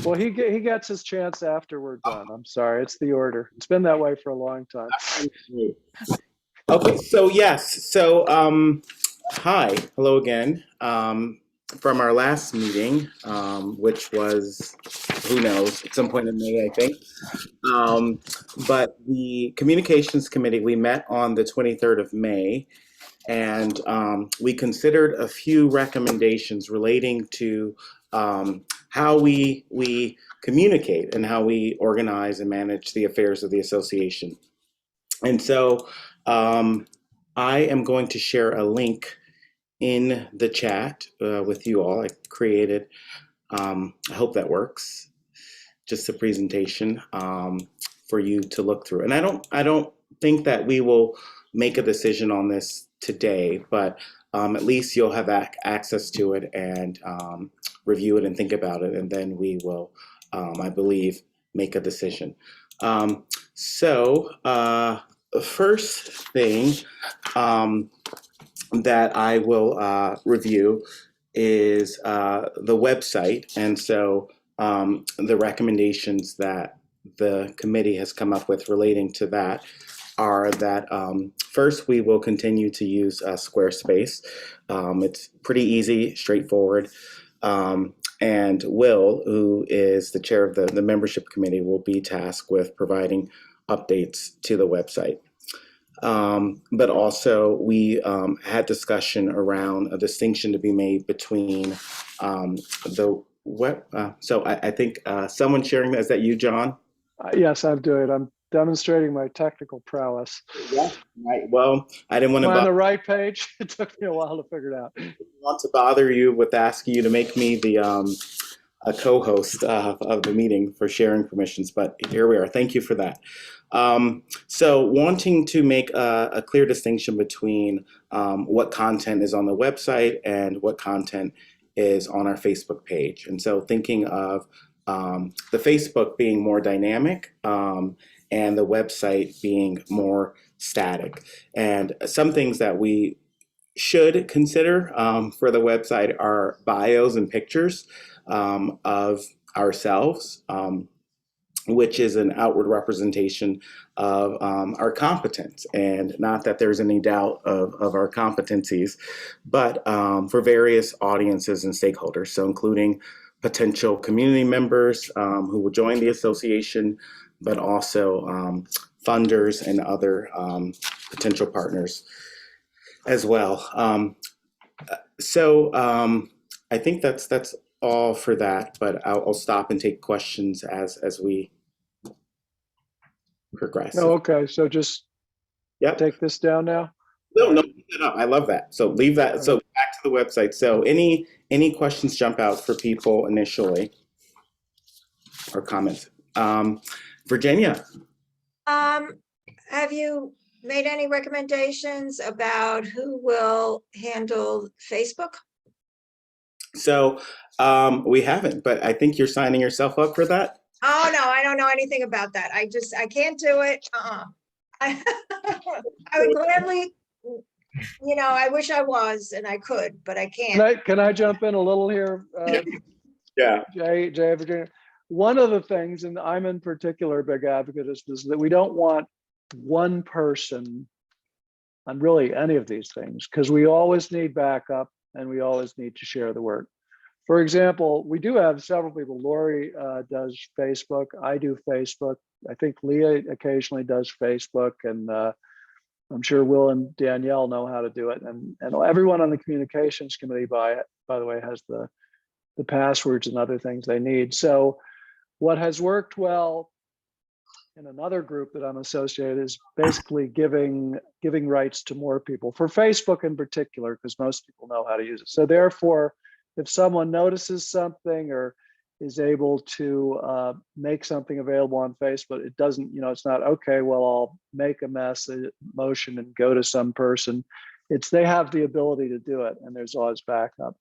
[SPEAKER 1] Well, he gets his chance after we're done. I'm sorry, it's the order. It's been that way for a long time.
[SPEAKER 10] Okay, so yes, so hi, hello again. From our last meeting, which was, who knows, at some point in May, I think. But the communications committee, we met on the 23rd of May, and we considered a few recommendations relating to how we communicate and how we organize and manage the affairs of the association. And so I am going to share a link in the chat with you all. I created, I hope that works, just a presentation for you to look through. And I don't think that we will make a decision on this today, but at least you'll have access to it and review it and think about it, and then we will, I believe, make a decision. First thing that I will review is the website, and so the recommendations that the committee has come up with relating to that are that first, we will continue to use Squarespace. It's pretty easy, straightforward. And Will, who is the chair of the membership committee, will be tasked with providing updates to the website. But also, we had discussion around a distinction to be made between the web. So I think someone sharing that, is that you, John?
[SPEAKER 1] Yes, I'm doing it. I'm demonstrating my technical prowess.
[SPEAKER 10] Yeah, right. Well, I didn't want to.
[SPEAKER 1] Am I on the right page? It took me a while to figure it out.
[SPEAKER 10] I didn't want to bother you with asking you to make me the a co-host of the meeting for sharing permissions, but here we are. Thank you for that. So wanting to make a clear distinction between what content is on the website and what content is on our Facebook page. And so thinking of the Facebook being more dynamic and the website being more static. And some things that we should consider for the website are bios and pictures of ourselves, which is an outward representation of our competence. And not that there's any doubt of our competencies, but for various audiences and stakeholders. So including potential community members who will join the association, but also funders and other potential partners as well. I think that's all for that, but I'll stop and take questions as we progress.
[SPEAKER 1] Oh, okay, so just take this down now?
[SPEAKER 10] No, leave that up. I love that. So leave that. So back to the website. So any questions jump out for people initially or comments? Virginia.
[SPEAKER 4] Have you made any recommendations about who will handle Facebook?
[SPEAKER 10] So we haven't, but I think you're signing yourself up for that.
[SPEAKER 4] Oh, no, I don't know anything about that. I can't do it. I would gladly, I wish I was and I could, but I can't.
[SPEAKER 1] Can I jump in a little here?
[SPEAKER 10] Yeah.
[SPEAKER 1] Jay, Virginia. One of the things, and I'm in particular a big advocate, is that we don't want one person on really any of these things, because we always need backup and we always need to share the work. For example, we do have several people. Lori does Facebook. I do Facebook. I think Leah occasionally does Facebook, and I'm sure Will and Danielle know how to do it. And everyone on the communications committee, by the way, has the passwords and other things they need. So what has worked well in another group that I'm associated is basically giving rights to more people, for Facebook in particular, because most people know how to use it. So therefore, if someone notices something or is able to make something available on Facebook, it doesn't, it's not, okay, well, I'll make a motion and go to some person. They have the ability to do it, and there's always backup.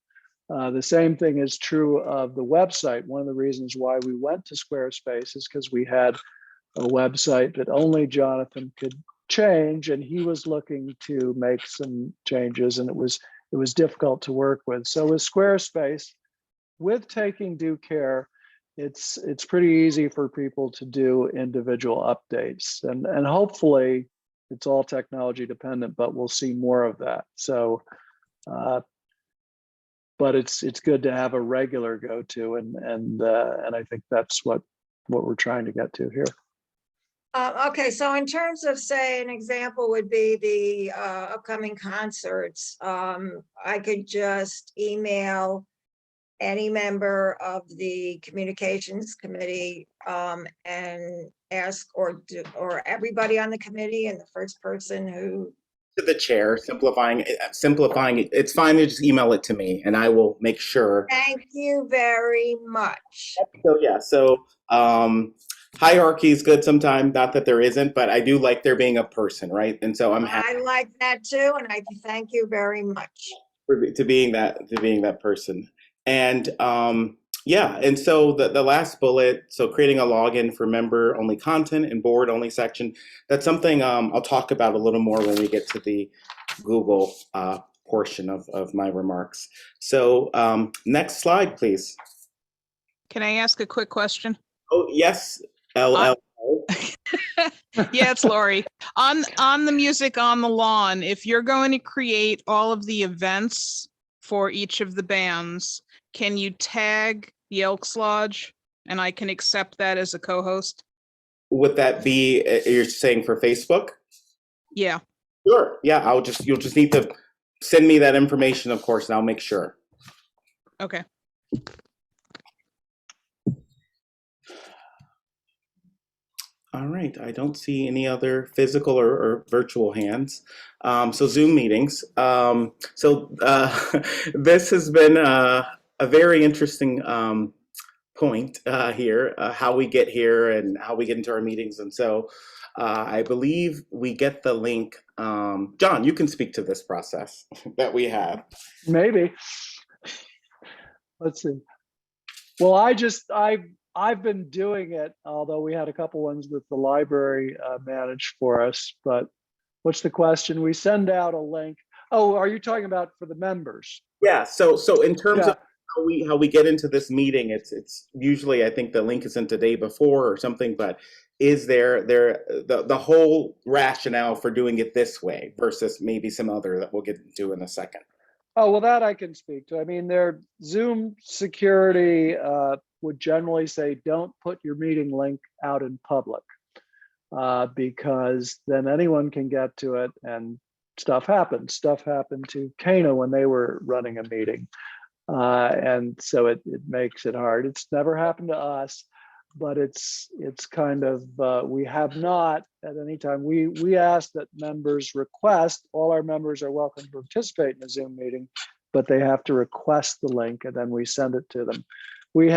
[SPEAKER 1] The same thing is true of the website. One of the reasons why we went to Squarespace is because we had a website that only Jonathan could change, and he was looking to make some changes, and it was difficult to work with. So with Squarespace, with taking due care, it's pretty easy for people to do individual updates, and hopefully it's all technology dependent, but we'll see more of that. So but it's good to have a regular go-to, and I think that's what we're trying to get to here.
[SPEAKER 4] Okay, so in terms of, say, an example would be the upcoming concerts. I could just email any member of the communications committee and ask, or everybody on the committee, and the first person who.
[SPEAKER 10] To the chair, simplifying it. It's fine to just email it to me, and I will make sure.
[SPEAKER 4] Thank you very much.
[SPEAKER 10] So yeah, hierarchy is good sometimes. Not that there isn't, but I do like there being a person, right? And so I'm happy.
[SPEAKER 4] I like that too, and I thank you very much
[SPEAKER 10] to being that person. And yeah, and so the last bullet, so creating a login for member only content and board only section, that's something I'll talk about a little more when we get to the Google portion of my remarks. So next slide, please.
[SPEAKER 11] Can I ask a quick question?
[SPEAKER 10] Oh, yes, LL.
[SPEAKER 11] Yeah, it's Lori. On the music on the lawn, if you're going to create all of the events for each of the bands, can you tag the Elks Lodge and I can accept that as a co-host?
[SPEAKER 10] Would that be, you're saying for Facebook?
[SPEAKER 11] Yeah.
[SPEAKER 10] Sure. Yeah, you'll just need to send me that information, of course, and I'll make sure.
[SPEAKER 11] Okay.
[SPEAKER 10] All right, I don't see any other physical or virtual hands. So Zoom meetings. This has been a very interesting point here, how we get here and how we get into our meetings. And so I believe we get the link. John, you can speak to this process that we have.
[SPEAKER 1] Maybe. Let's see. Well, I've been doing it, although we had a couple ones that the library managed for us. But what's the question? We send out a link. Oh, are you talking about for the members?
[SPEAKER 10] Yeah. So in terms of how we get into this meeting, it's usually, I think the link is sent the day before or something. But is there the whole rationale for doing it this way versus maybe some other that we'll get into in a second?
[SPEAKER 1] Oh, well, that I can speak to. I mean, their Zoom security would generally say, don't put your meeting link out in public because then anyone can get to it and stuff happens. Stuff happened to Cana when they were running a meeting. And so it makes it hard. It's never happened to us, but it's kind of, we have not at any time. We ask that members request, all our members are welcome to participate in a Zoom meeting, but they have to request the link and then we send it to them. We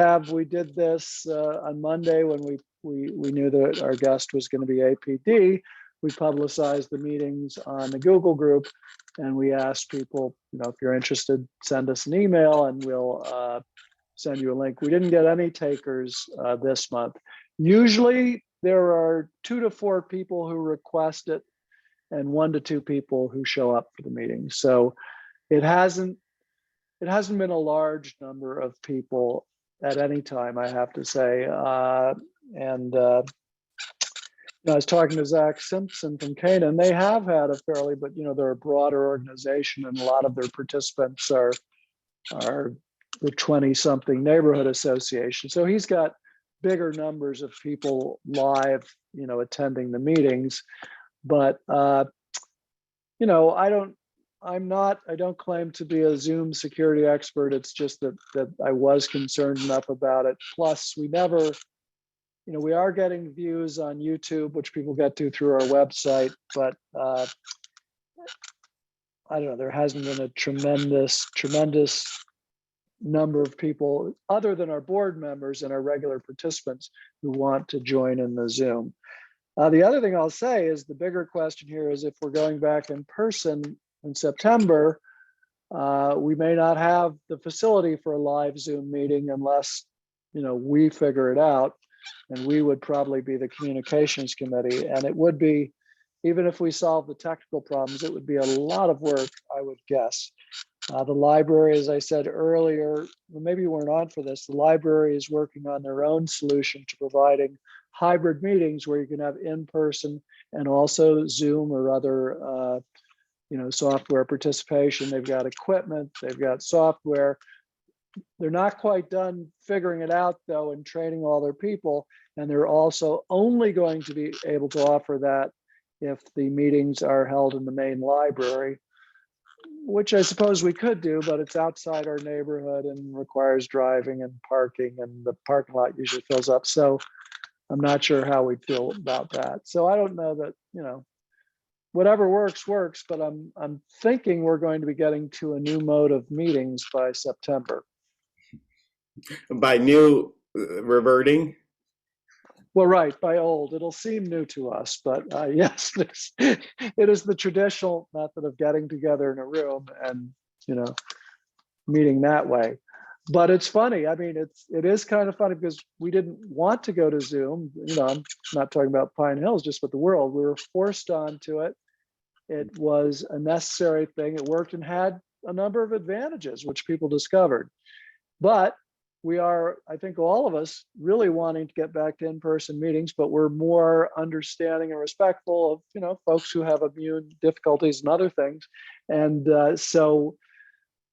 [SPEAKER 1] did this on Monday when we knew that our guest was going to be APD. we publicize the meetings on the Google group, and we ask people, if you're interested, send us an email and we'll send you a link. We didn't get any takers this month. Usually there are 2 to 4 people who request it and 1 to 2 people who show up for the meeting. So it hasn't been a large number of people at any time, I have to say. I was talking to Zach Simpson from Canaan. They have had a fairly, but they're a broader organization, and a lot of their participants are the 20-something neighborhood association. So he's got bigger numbers of people live, attending the meetings. But I don't claim to be a Zoom security expert. It's just that I was concerned enough about it. Plus, we never, we are getting views on YouTube, which people get to through our website, but I don't know, there hasn't been a tremendous number of people other than our board members and our regular participants who want to join in the Zoom. The other thing I'll say is the bigger question here is if we're going back in person in September, we may not have the facility for a live Zoom meeting unless, we figure it out, and we would probably be the communications committee. And it would be, even if we solve the technical problems, it would be a lot of work, I would guess. The library, as I said earlier, maybe you weren't on for this, the library is working on their own solution to providing hybrid meetings where you can have in-person and also Zoom or other software participation. They've got equipment, they've got software. They're not quite done figuring it out though and training all their people. And they're also only going to be able to offer that if the meetings are held in the main library, which I suppose we could do, but it's outside our neighborhood and requires driving and parking, and the parking lot usually fills up. So I'm not sure how we'd feel about that. So I don't know that, whatever works, but I'm thinking we're going to be getting to a new mode of meetings by September.
[SPEAKER 10] By new, reverting?
[SPEAKER 1] Well, right, by old, it'll seem new to us, but yes, it is the traditional method of getting together in a room and, meeting that way. But it's funny. I mean, it is kind of funny because we didn't want to go to Zoom. I'm not talking about Pine Hills, just with the world. We were forced onto it. It was a necessary thing. It worked and had a number of advantages, which people discovered. But we are, I think all of us, really wanting to get back to in-person meetings, but we're more understanding and respectful of, folks who have immune difficulties and other things. And so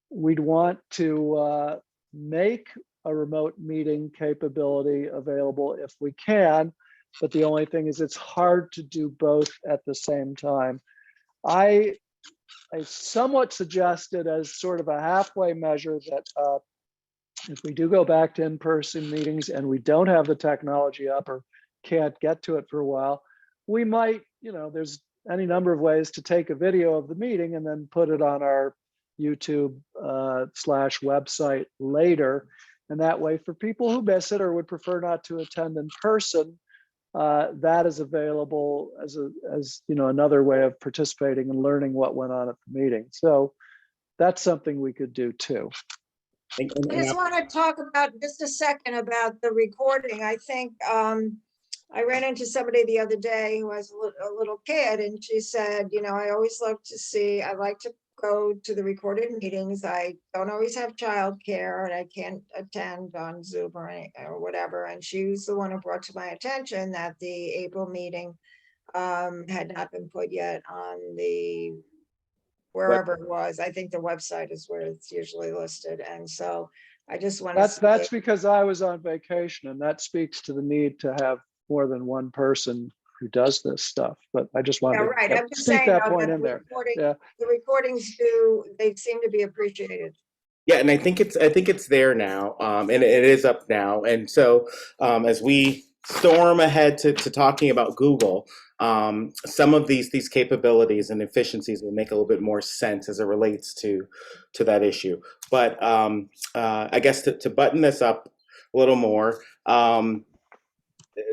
[SPEAKER 1] we'd want to make a remote meeting capability available if we can, but the only thing is it's hard to do both at the same time. I somewhat suggested as sort of a halfway measure that if we do go back to in-person meetings and we don't have the technology up or can't get to it for a while, we might, there's any number of ways to take a video of the meeting and then put it on our YouTube /website later. And that way for people who miss it or would prefer not to attend in person, that is available as another way of participating and learning what went on at the meeting. So that's something we could do too.
[SPEAKER 4] I just want to talk about just a second about the recording. I think I ran into somebody the other day who has a little kid, and she said, I always love to see, I like to go to the recorded meetings. I don't always have childcare and I can't attend on Zoom or whatever. And she was the one who brought to my attention that the April meeting had not been put yet on the wherever it was. I think the website is where it's usually listed. And so I just want to
[SPEAKER 1] that's because I was on vacation, and that speaks to the need to have more than one person who does this stuff. But I just wanted
[SPEAKER 4] right. I'm
[SPEAKER 1] to
[SPEAKER 4] just
[SPEAKER 1] sneak
[SPEAKER 4] saying
[SPEAKER 1] that
[SPEAKER 4] though,
[SPEAKER 1] point
[SPEAKER 4] that
[SPEAKER 1] in there.
[SPEAKER 4] the recordings they seem to be appreciated.
[SPEAKER 10] Yeah, and I think it's there now, and it is up now. And so as we storm ahead to talking about Google, some of these capabilities and efficiencies will make a little bit more sense as it relates to that issue. But I guess to button this up a little more,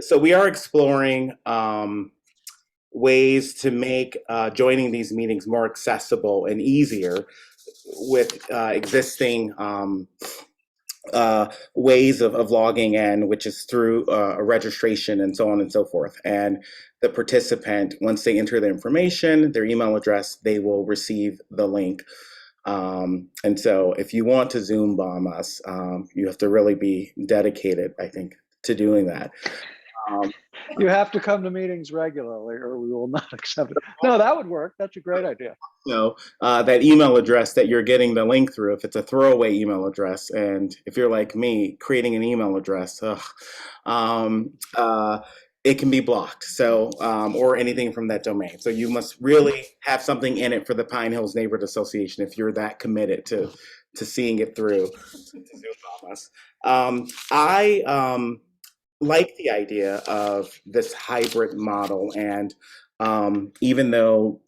[SPEAKER 10] so we are exploring ways to make joining these meetings more accessible and easier with existing ways of logging in, which is through a registration and so on and so forth. And the participant, once they enter their information, their email address, they will receive the link. And so if you want to Zoom bomb us, you have to really be dedicated, I think, to doing that.
[SPEAKER 1] You have to come to meetings regularly or we will not accept it. No, that would work. That's a great idea.
[SPEAKER 10] So that email address that you're getting the link through, if it's a throwaway email address, and if you're like me, creating an email address, it can be blocked. So, or anything from that domain. So you must really have something in it for the Pine Hills Neighborhood Association if you're that committed to seeing it through. I like the idea of this hybrid model, and even though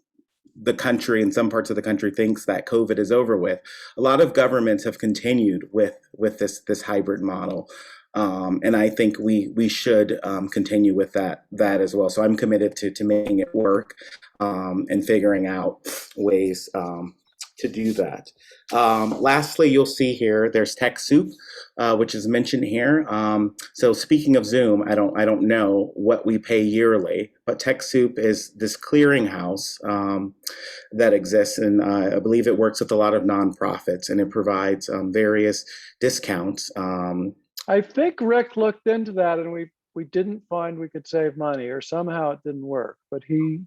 [SPEAKER 10] the country in some parts of the country thinks that COVID is over with, a lot of governments have continued with this hybrid model. And I think we should continue with that as well. So I'm committed to making it work and figuring out ways to do that. Lastly, you'll see here there's TechSoup, which is mentioned here. So speaking of Zoom, I don't know what we pay yearly, but TechSoup is this clearinghouse that exists, and I believe it works with a lot of nonprofits, and it provides various discounts.
[SPEAKER 1] I think Rick looked into that and we didn't find we could save money, or somehow it didn't work, but he's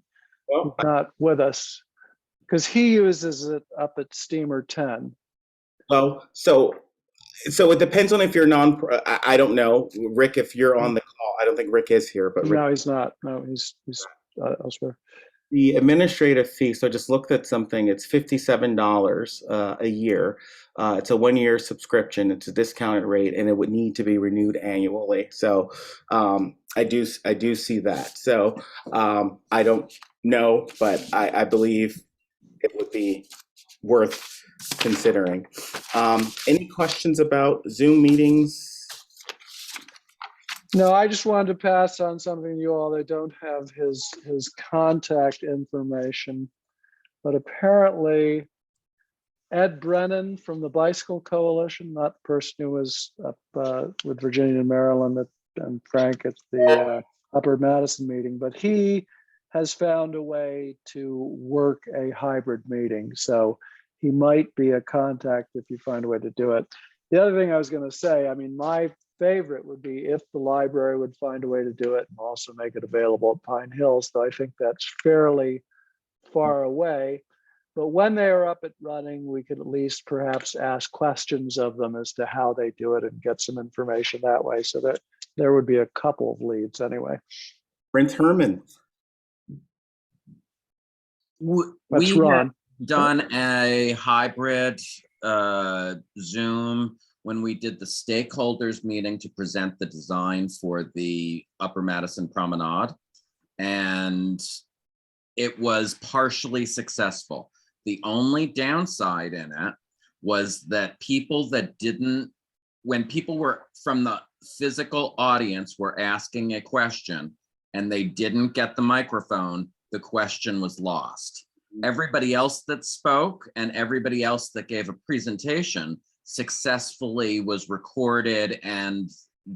[SPEAKER 1] not with us because he uses it up at Steamer 10.
[SPEAKER 10] Well, so it depends on if you're I don't know, Rick, if you're on the call. I don't think Rick is here, but Rick,
[SPEAKER 1] No, he's not. No, he's elsewhere.
[SPEAKER 10] the administrative fee. So I just looked at something. It's $57 a year. It's a 1-year subscription. It's a discounted rate, and it would need to be renewed annually. So I do see that. So I don't know, but I believe it would be worth considering. Any questions about Zoom meetings?
[SPEAKER 1] No, I just wanted to pass on something to you all. They don't have his contact information, but apparently Ed Brennan from the Bicycle Coalition, not the person who was up with Virginia and Maryland and Frank at the Upper Madison meeting, but he has found a way to work a hybrid meeting. So he might be a contact if you find a way to do it. The other thing I was going to say, I mean, my favorite would be if the library would find a way to do it and also make it available at Pine Hills, though I think that's fairly far away. But when they are up and running, we could at least perhaps ask questions of them as to how they do it and get some information that way. So that there would be a couple of leads anyway.
[SPEAKER 10] Brent Herman.
[SPEAKER 1] That's Ron.
[SPEAKER 9] Done a hybrid Zoom when we did the stakeholders meeting to present the design for the Upper Madison Promenade, and it was partially successful. The only downside in it was that when people were from the physical audience were asking a question and they didn't get the microphone, the question was lost. Everybody else that spoke and everybody else that gave a presentation successfully was recorded and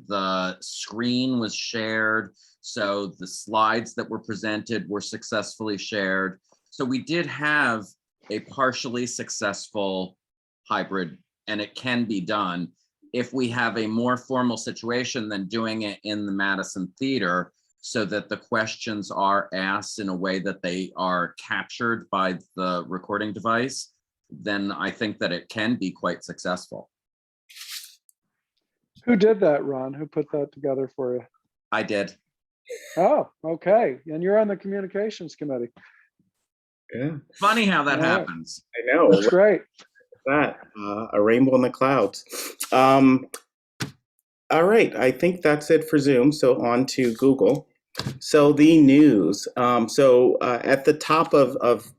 [SPEAKER 9] the screen was shared. So the slides that were presented were successfully shared. So we did have a partially successful hybrid, and it can be done. If we have a more formal situation than doing it in the Madison Theater, so that the questions are asked in a way that they are captured by the recording device, then I think that it can be quite successful.
[SPEAKER 1] Who did that, Ron? Who put that together for you?
[SPEAKER 9] I did.
[SPEAKER 1] Oh, okay. And you're on the communications committee.
[SPEAKER 10] Yeah,
[SPEAKER 9] Funny how that
[SPEAKER 1] All right.
[SPEAKER 9] happens.
[SPEAKER 10] I know.
[SPEAKER 1] That's great.
[SPEAKER 10] That a rainbow in the clouds. All right, I think that's it for Zoom. So on to Google. So the news. At the top of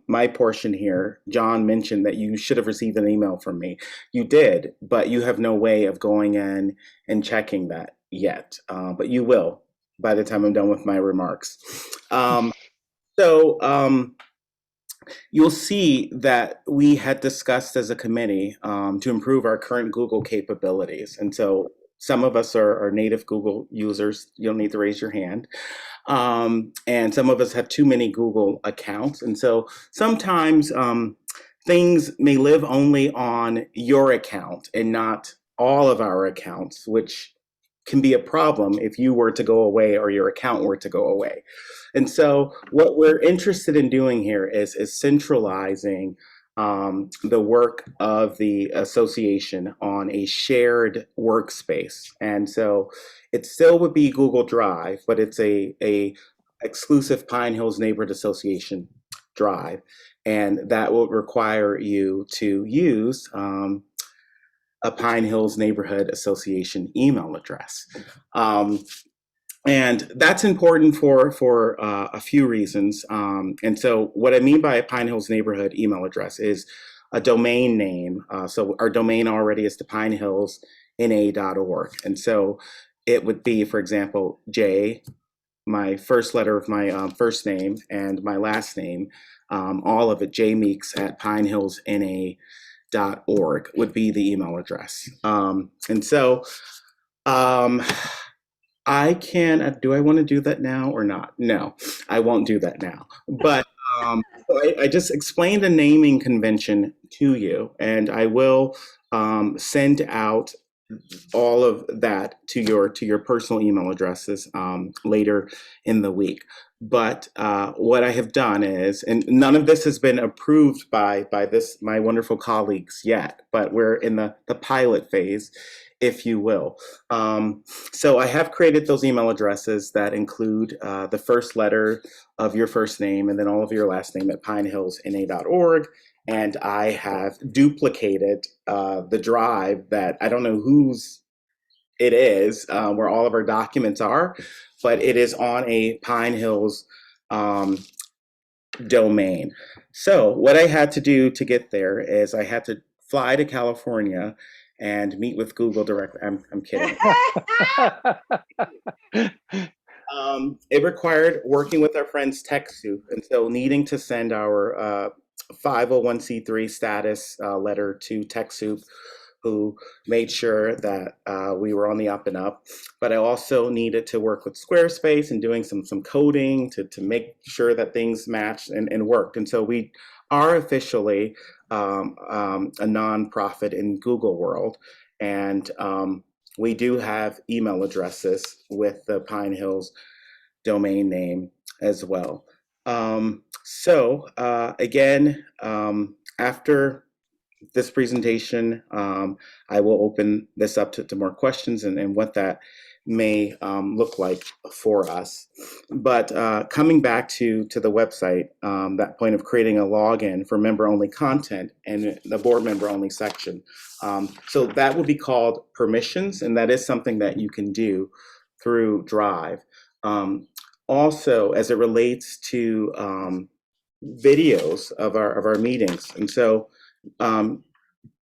[SPEAKER 10] my portion here, John mentioned that you should have received an email from me. You did, but you have no way of going in and checking that yet. But you will. by the time I'm done with my remarks. So you'll see that we had discussed as a committee to improve our current Google capabilities. And so some of us are native Google users. You'll need to raise your hand. And some of us have too many Google accounts. And so sometimes things may live only on your account and not all of our accounts, which can be a problem if you were to go away or your account were to go away. And so what we're interested in doing here is centralizing the work of the association on a shared workspace. And so it still would be Google Drive, but it's a exclusive Pine Hills Neighborhood Association Drive. And that will require you to use a Pine Hills Neighborhood Association email address. And that's important for a few reasons. And so what I mean by a Pine Hills Neighborhood email address is a domain name. So our domain already is the pinehillsna.org. And so it would be, for example, J, my first letter of my first name and my last name, all of it, jmeeks@pinehillsna.org would be the email address. And so I can, do I want to do that now or not? No, I won't do that now. But I just explained the naming convention to you, and I will send out all of that to your personal email addresses later in the week. But what I have done is, and none of this has been approved by my wonderful colleagues yet, but we're in the pilot phase, if you will. So I have created those email addresses that include the first letter of your first name and then all of your last name at pinehillsna.org. And I have duplicated the drive that I don't know whose it is, where all of our documents are, but it is on a Pine Hills domain. So what I had to do to get there is I had to fly to California and meet with Google directly. I'm kidding. It required working with our friends TechSoup, and so needing to send our 501c3 status letter to TechSoup, who made sure that we were on the up and up. But I also needed to work with Squarespace and doing some coding to make sure that things matched and worked. And so we are officially a nonprofit in Google world. And we do have email addresses with the Pine Hills domain name as well. So again, after this presentation, I will open this up to more questions and what that may look like for us. But coming back to the website, that point of creating a login for member-only content and the board member-only section. So that would be called permissions, and that is something that you can do through Drive. Also, as it relates to videos of our meetings, and so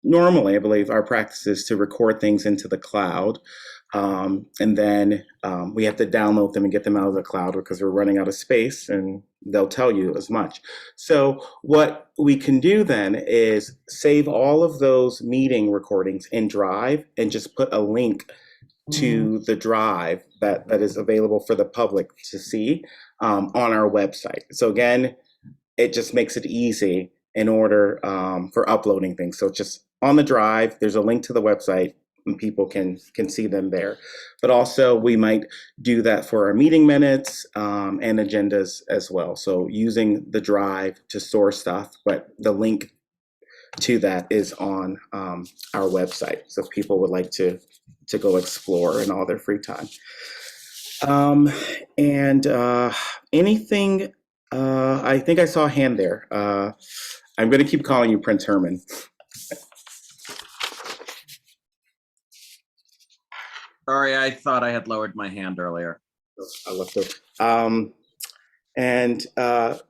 [SPEAKER 10] normally, I believe our practice is to record things into the cloud, and then we have to download them and get them out of the cloud because we're running out of space, and they'll tell you as much. So what we can do then is save all of those meeting recordings in Drive and just put a link to the drive that is available for the public to see on our website. So again, it just makes it easy in order for uploading things. So it's just on the drive, there's a link to the website and people can see them there. But also we might do that for our meeting minutes and agendas as well. So using the drive to store stuff, but the link to that is on our website. So if people would like to go explore in all their free time. Anything, I think I saw a hand there. I'm going to keep calling you Prince Herman.
[SPEAKER 9] Sorry, I thought I had lowered my hand earlier.
[SPEAKER 10] I left it.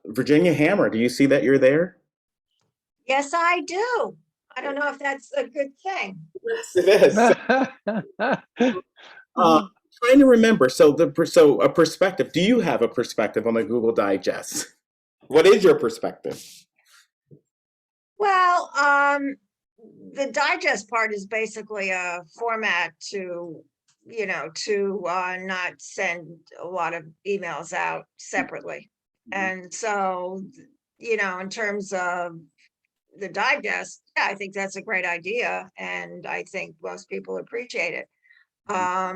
[SPEAKER 10] Virginia Hammer, do you see that you're there?
[SPEAKER 4] Yes, I do. I don't know if that's a good thing.
[SPEAKER 10] Yes, it is. trying to remember. So a perspective. Do you have a perspective on the Google Digest? What is your perspective?
[SPEAKER 4] Well, the digest part is basically a format to, not send a lot of emails out separately. And so, in terms of the digest, yeah, I think that's a great idea. And I think most people appreciate it. I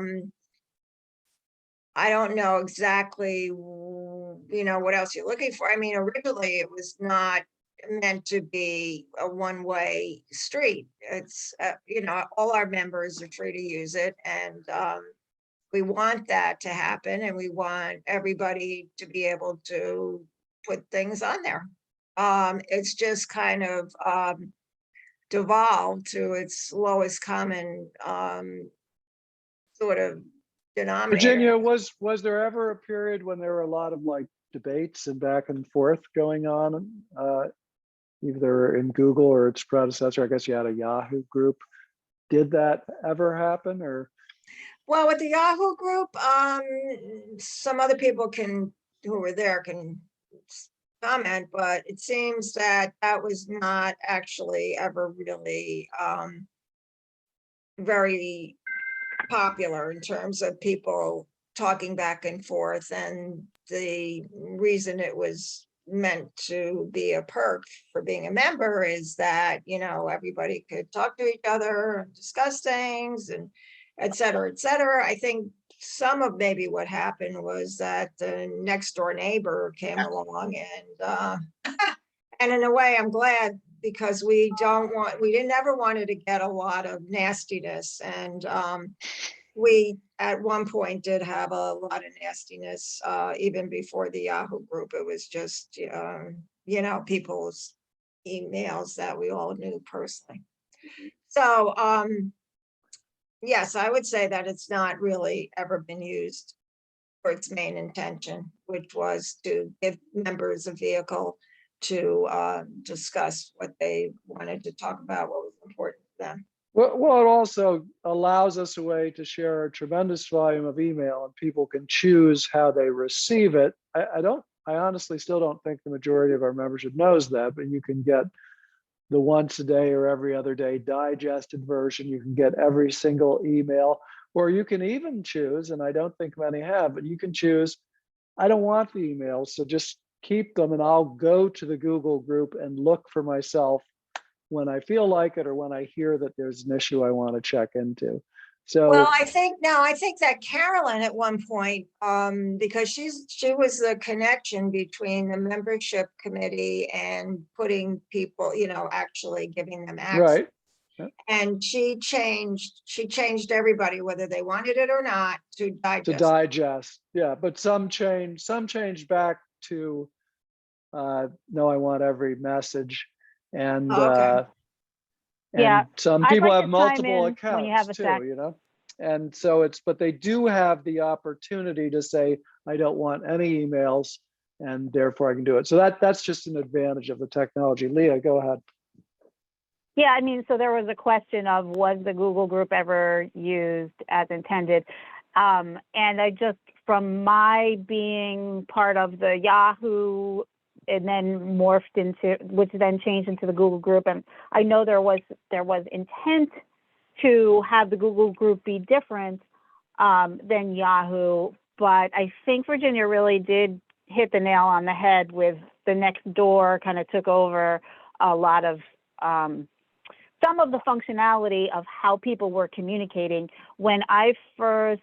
[SPEAKER 4] don't know exactly, what else you're looking for. I mean, originally it was not meant to be a one-way street. It's, all our members are free to use it, and we want that to happen, and we want everybody to be able to put things on there. It's just kind of devolved to its lowest common sort of denominator.
[SPEAKER 1] Virginia, was there ever a period when there were a lot of like debates and back and forth going on, either in Google or its predecessor? I guess you had a Yahoo group. Did that ever happen, or?
[SPEAKER 4] Well, with the Yahoo group, some other people who were there can comment, but it seems that was not actually ever really very popular in terms of people talking back and forth. And the reason it was meant to be a perk for being a member is that, everybody could talk to each other and discuss things and et cetera, et cetera. I think some of maybe what happened was that the next door neighbor came along and in a way I'm glad, because we didn't ever wanted to get a lot of nastiness. And we at one point did have a lot of nastiness, even before the Yahoo group. It was just, people's emails that we all knew personally. So, yes, I would say that it's not really ever been used for its main intention, which was to give members a vehicle to discuss what they wanted to talk about, what was important to them.
[SPEAKER 1] Well, it also allows us a way to share a tremendous volume of email, and people can choose how they receive it. I honestly still don't think the majority of our membership knows that, but you can get the once a day or every other day digested version. You can get every single email, or you can even choose, and I don't think many have, but you can choose, I don't want the emails, so just keep them and I'll go to the Google group and look for myself when I feel like it, or when I hear that there's an issue I want to check into. So,
[SPEAKER 4] well, I think that Carolyn at one point, because she was the connection between the membership committee and putting people, actually giving them access.
[SPEAKER 1] right.
[SPEAKER 4] And she changed everybody, whether they wanted it or not, to digest.
[SPEAKER 1] To digest, yeah. But some changed back to no, I want every message. And
[SPEAKER 4] Okay.
[SPEAKER 8] Yeah,
[SPEAKER 1] some
[SPEAKER 8] I'd
[SPEAKER 1] people
[SPEAKER 8] like
[SPEAKER 1] have
[SPEAKER 8] to chime
[SPEAKER 1] multiple
[SPEAKER 8] in when you have
[SPEAKER 1] accounts
[SPEAKER 8] a
[SPEAKER 1] too,
[SPEAKER 8] sec.
[SPEAKER 1] and so but they do have the opportunity to say, I don't want any emails, and therefore I can do it. So that's just an advantage of the technology. Leah, go ahead.
[SPEAKER 8] Yeah, I mean, so there was a question of, was the Google group ever used as intended? And I just, from my being part of the Yahoo and then morphed into, which then changed into the Google group, and I know there was intent to have the Google group be different than Yahoo, but I think Virginia really did hit the nail on the head with the next door kind of took over a lot of some of the functionality of how people were communicating. When I first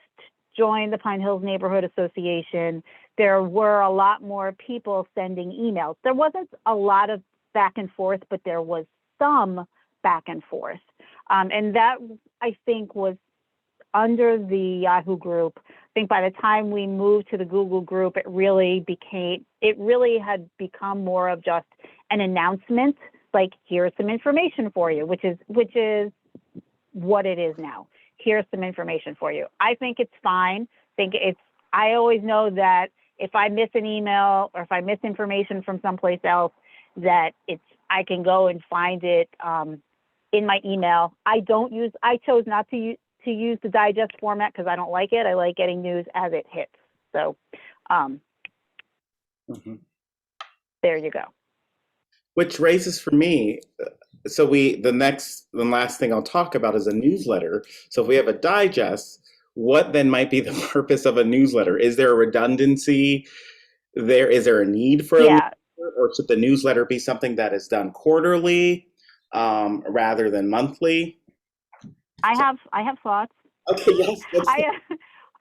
[SPEAKER 8] joined the Pine Hills Neighborhood Association, there were a lot more people sending emails. There wasn't a lot of back and forth, but there was some back and forth. And that, I think, was under the Yahoo group. I think by the time we moved to the Google group, it really had become more of just an announcement, like, here's some information for you, which is what it is now. Here's some information for you. I think it's fine. I always know that if I miss an email or if I miss information from someplace else, that I can go and find it in my email. I chose not to to use the digest format because I don't like it. I like getting news as it hits. So there you go.
[SPEAKER 10] Which raises for me, so the last thing I'll talk about is a newsletter. So if we have a digest, what then might be the purpose of a newsletter? Is there a redundancy there? Is there a need for a newsletter, or should the newsletter be something that is done quarterly rather than monthly?
[SPEAKER 8] I have thoughts.
[SPEAKER 10] Okay, yes.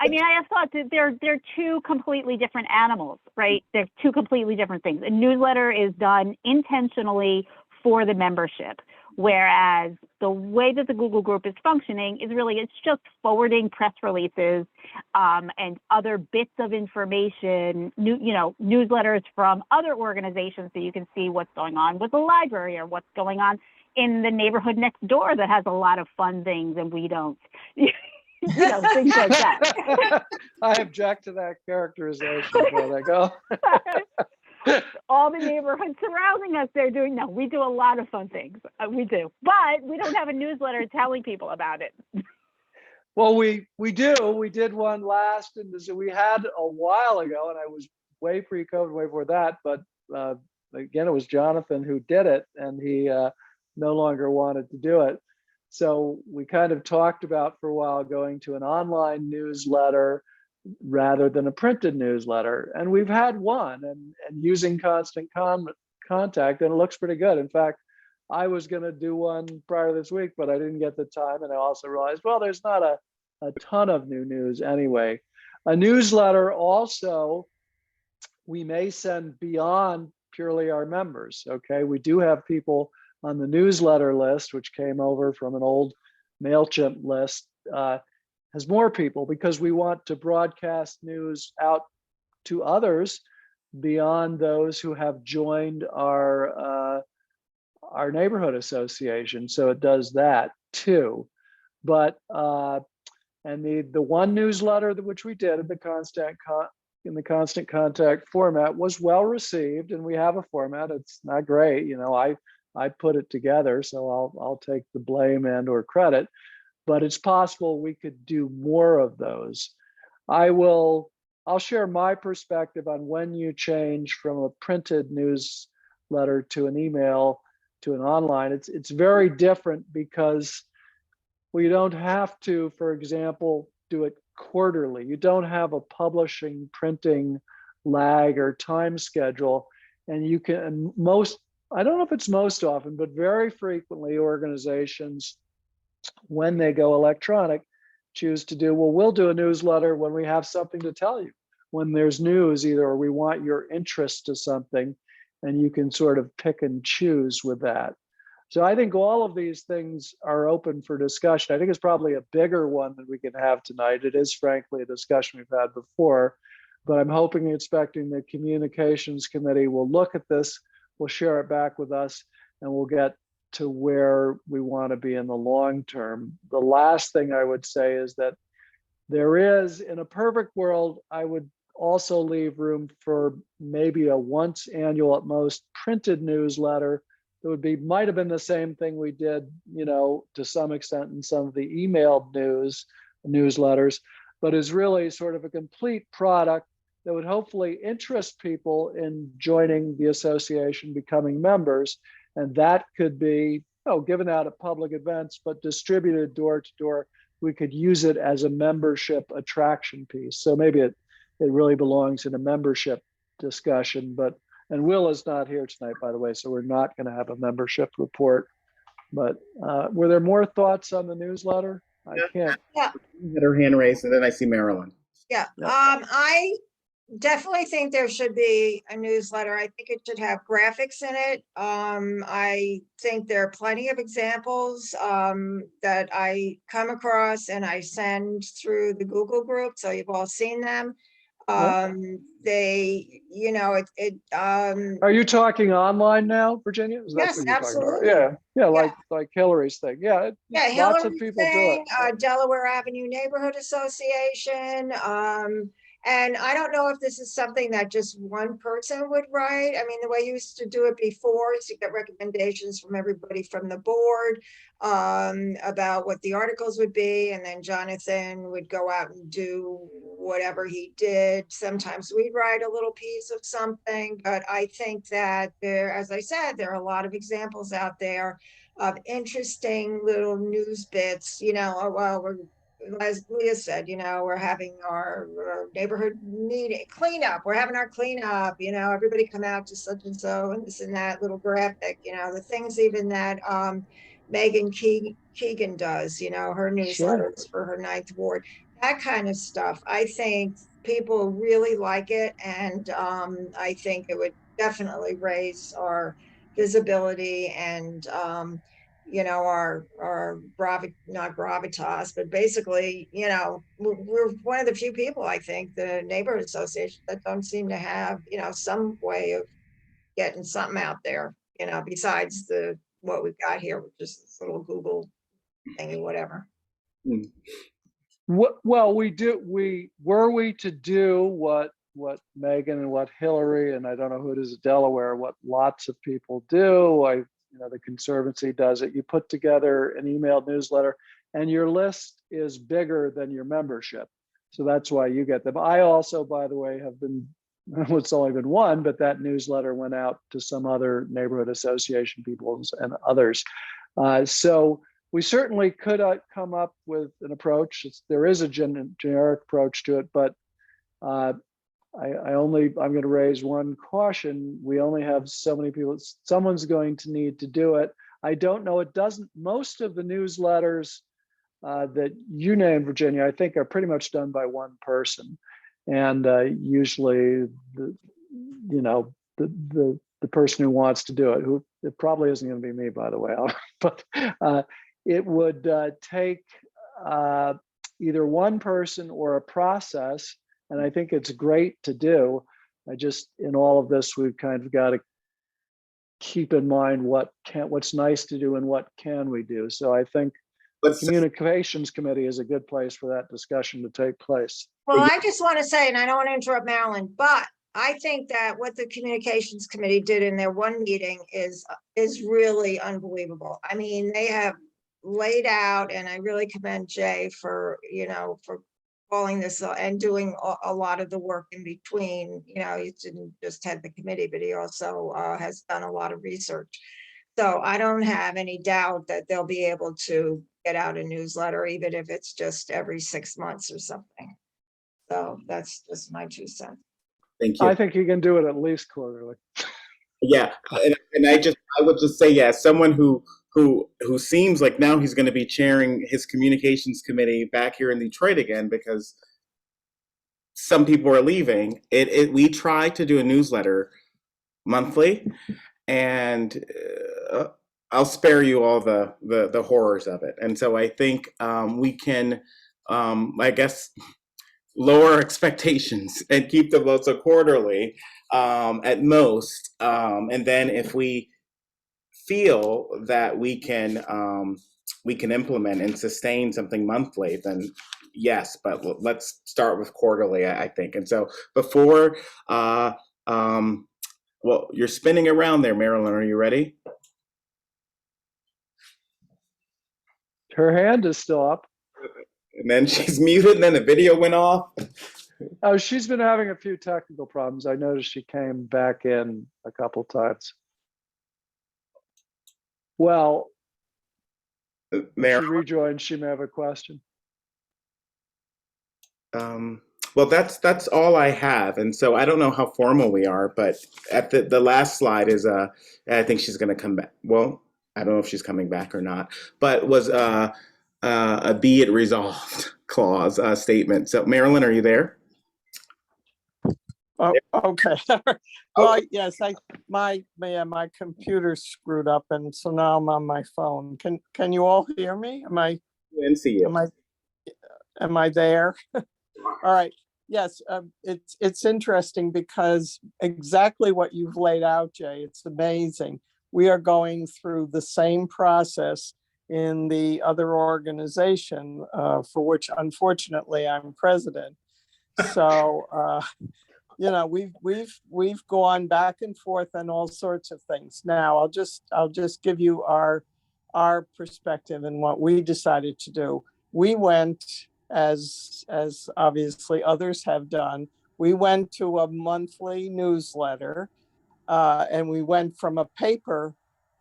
[SPEAKER 8] I mean, I have thought that they're two completely different animals, right? They're two completely different things. A newsletter is done intentionally for the membership, whereas the way that the Google group is functioning is really, it's just forwarding press releases and other bits of information, newsletters from other organizations so you can see what's going on with the library or what's going on in the neighborhood next door that has a lot of fun things and we don't. Things like that.
[SPEAKER 1] I object to that characterization. There they go.
[SPEAKER 8] All the neighborhoods surrounding us, we do a lot of fun things. We do, but we don't have a newsletter telling people about it.
[SPEAKER 1] Well, we do. We did one last, and we had a while ago, and I was way pre-COVID, way before that. But again, it was Jonathan who did it, and he no longer wanted to do it. So we kind of talked about for a while going to an online newsletter rather than a printed newsletter. And we've had one and using Constant Contact, and it looks pretty good. In fact, I was going to do one prior this week, but I didn't get the time. And I also realized, well, there's not a ton of new news anyway. A newsletter also, we may send beyond purely our members. Okay, we do have people on the newsletter list, which came over from an old MailChimp list, has more people because we want to broadcast news out to others beyond those who have joined our neighborhood association. So it does that too. But and the one newsletter which we did in the Constant Contact format was well received, and we have a format. It's not great, I put it together, so I'll take the blame and or credit, but it's possible we could do more of those. I'll share my perspective on when you change from a printed newsletter to an email to an online. It's very different because we don't have to, for example, do it quarterly. You don't have a publishing, printing lag or time schedule, and you can I don't know if it's most often, but very frequently organizations, when they go electronic, choose to do, well, we'll do a newsletter when we have something to tell you. When there's news, either we want your interest to something, and you can sort of pick and choose with that. So I think all of these things are open for discussion. I think it's probably a bigger one that we can have tonight. It is frankly a discussion we've had before, but I'm hoping and expecting the communications committee will look at this, will share it back with us, and we'll get to where we want to be in the long term. The last thing I would say is that there is, in a perfect world, I would also leave room for maybe a once annual at most printed newsletter that might have been the same thing we did, to some extent in some of the emailed newsletters, but is really sort of a complete product that would hopefully interest people in joining the association, becoming members. And that could be given out at public events, but distributed door to door. We could use it as a membership attraction piece. So maybe it really belongs in a membership discussion. And Will is not here tonight, by the way, so we're not going to have a membership report. But were there more thoughts on the newsletter? I can't.
[SPEAKER 4] Yeah.
[SPEAKER 10] Had her hand raised, and then I see Marilyn.
[SPEAKER 4] Yeah. I definitely think there should be a newsletter. I think it should have graphics in it. I think there are plenty of examples that I come across and I send through the Google group, so you've all seen them. Are
[SPEAKER 1] you talking online now, Virginia?
[SPEAKER 4] Yes, absolutely.
[SPEAKER 1] Yeah, like Hillary's thing. Yeah, lots of people do it.
[SPEAKER 4] Delaware Avenue Neighborhood Association. And I don't know if this is something that just one person would write. I mean, the way you used to do it before is you get recommendations from everybody from the board about what the articles would be. And then Jonathan would go out and do whatever he did. Sometimes we'd write a little piece of something, but I think that there, as I said, there are a lot of examples out there of interesting little news bits, you know, oh, well, as Leah said, you know, we're having our neighborhood meeting cleanup. We're having our cleanup, you know, everybody come out to such and so and this and that little graphic, you know, the things even that Megan Keegan does, you know, her newsletters for her 9th ward, that kind of stuff. I think people really like it. And I think it would definitely raise our visibility and you know, our not gravitas, but basically, you know, we're one of the few people, I think, the neighborhood association that don't seem to have, you know, some way of getting something out there, you know, besides what we've got here, which is this little Google thingy, whatever.
[SPEAKER 1] Well, we were we to do what Megan and what Hillary, and I don't know who it is at Delaware, what lots of people do. You know, the Conservancy does it. You put together an emailed newsletter and your list is bigger than your membership. So that's why you get them. I also, by the way, have been, it's only been one, but that newsletter went out to some other neighborhood association people and others. So we certainly could come up with an approach. There is a generic approach to it, but I'm going to raise one caution. We only have so many people. Someone's going to need to do it. I don't know. It doesn't. Most of the newsletters that you named, Virginia, I think are pretty much done by one person, and usually the person who wants to do it, who it probably isn't going to be me, by the way, but it would take either one person or a process. And I think it's great to do. In all of this, we've kind of got to keep in mind what's nice to do and what can we do. So I think the Communications Committee is a good place for that discussion to take place.
[SPEAKER 4] Well, I just want to say, and I don't want to interrupt Marilyn, but I think that what the Communications Committee did in their one meeting is really unbelievable. I mean, they have laid out, and I really commend Jay for, you know, for calling this and doing a lot of the work in between. You know, he didn't just head the committee, but he also has done a lot of research. So I don't have any doubt that they'll be able to get out a newsletter, even if it's just every 6 months or something. So that's just my 2 cents.
[SPEAKER 10] Thank you.
[SPEAKER 1] I think you can do it at least quarterly.
[SPEAKER 10] Yeah, and I would just say, yeah, someone who seems like now he's going to be chairing his communications committee back here in Detroit again because some people are leaving. We try to do a newsletter monthly, and I'll spare you all the horrors of it. And so I think we can, I guess, lower expectations and keep them also quarterly at most. And then if we feel that we can implement and sustain something monthly, then yes, but let's start with quarterly, I think. And so before, well, you're spinning around there, Marilyn. Are you ready?
[SPEAKER 1] Her hand is still up.
[SPEAKER 10] And then she's muted, and then the video went off.
[SPEAKER 1] Oh, she's been having a few technical problems. I noticed she came back in a couple times. Well, if she rejoins, she may have a question.
[SPEAKER 10] Well, that's all I have, and so I don't know how formal we are, but at the last slide is I think she's going to come back. Well, I don't know if she's coming back or not, but was a "be it resolved" clause statement. So, Marilyn, are you there?
[SPEAKER 12] Oh, okay. Well, yes, my computer screwed up, and so now I'm on my phone. Can you all hear me?
[SPEAKER 10] I didn't see you.
[SPEAKER 12] Am I there? All right. Yes, it's interesting because exactly what you've laid out, Jay. It's amazing. We are going through the same process in the other organization for which, unfortunately, I'm president. So, we've gone back and forth on all sorts of things. Now, I'll just give you our perspective and what we decided to do. We went, as obviously others have done, we went to a monthly newsletter, and we went from a paper.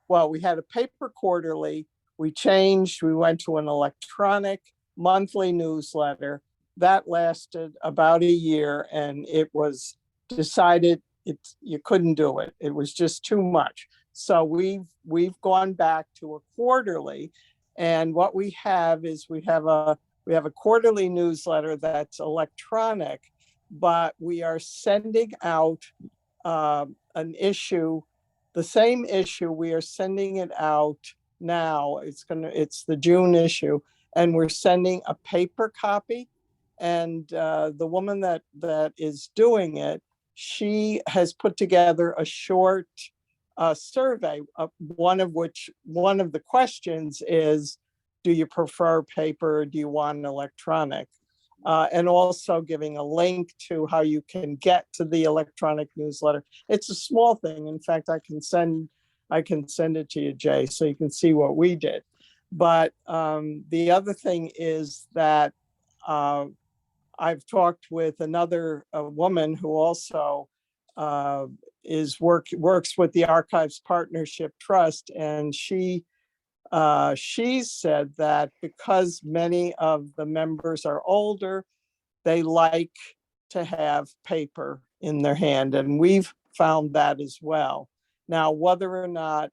[SPEAKER 12] Well, we had a paper quarterly. We changed. We went to an electronic monthly newsletter that lasted about a year, and it was decided you couldn't do it. It was just too much. So we've gone back to a quarterly, and what we have is we have a quarterly newsletter that's electronic, but we are sending out an issue, the same issue. We are sending it out now. It's the June issue, and we're sending a paper copy. And the woman that is doing it, she has put together a short survey, one of the questions is, do you prefer paper or do you want electronic? And also giving a link to how you can get to the electronic newsletter. It's a small thing. In fact, I can send it to you, Jay, so you can see what we did. But the other thing is that I've talked with another woman who also works with the Archives Partnership Trust, and she said that because many of the members are older, they like to have paper in their hand, and we've found that as well. Now, whether or not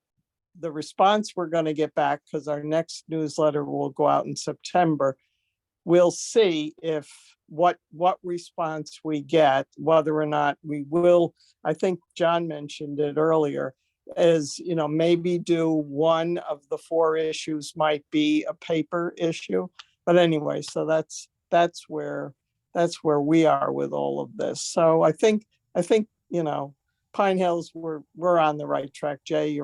[SPEAKER 12] the response we're going to get back, because our next newsletter will go out in September, we'll see if what response we get, whether or not we will. I think John mentioned it earlier, is, maybe do one of the 4 issues might be a paper issue. But anyway, so that's where we are with all of this. So I think Pine Hills, we're on the right track. Jay,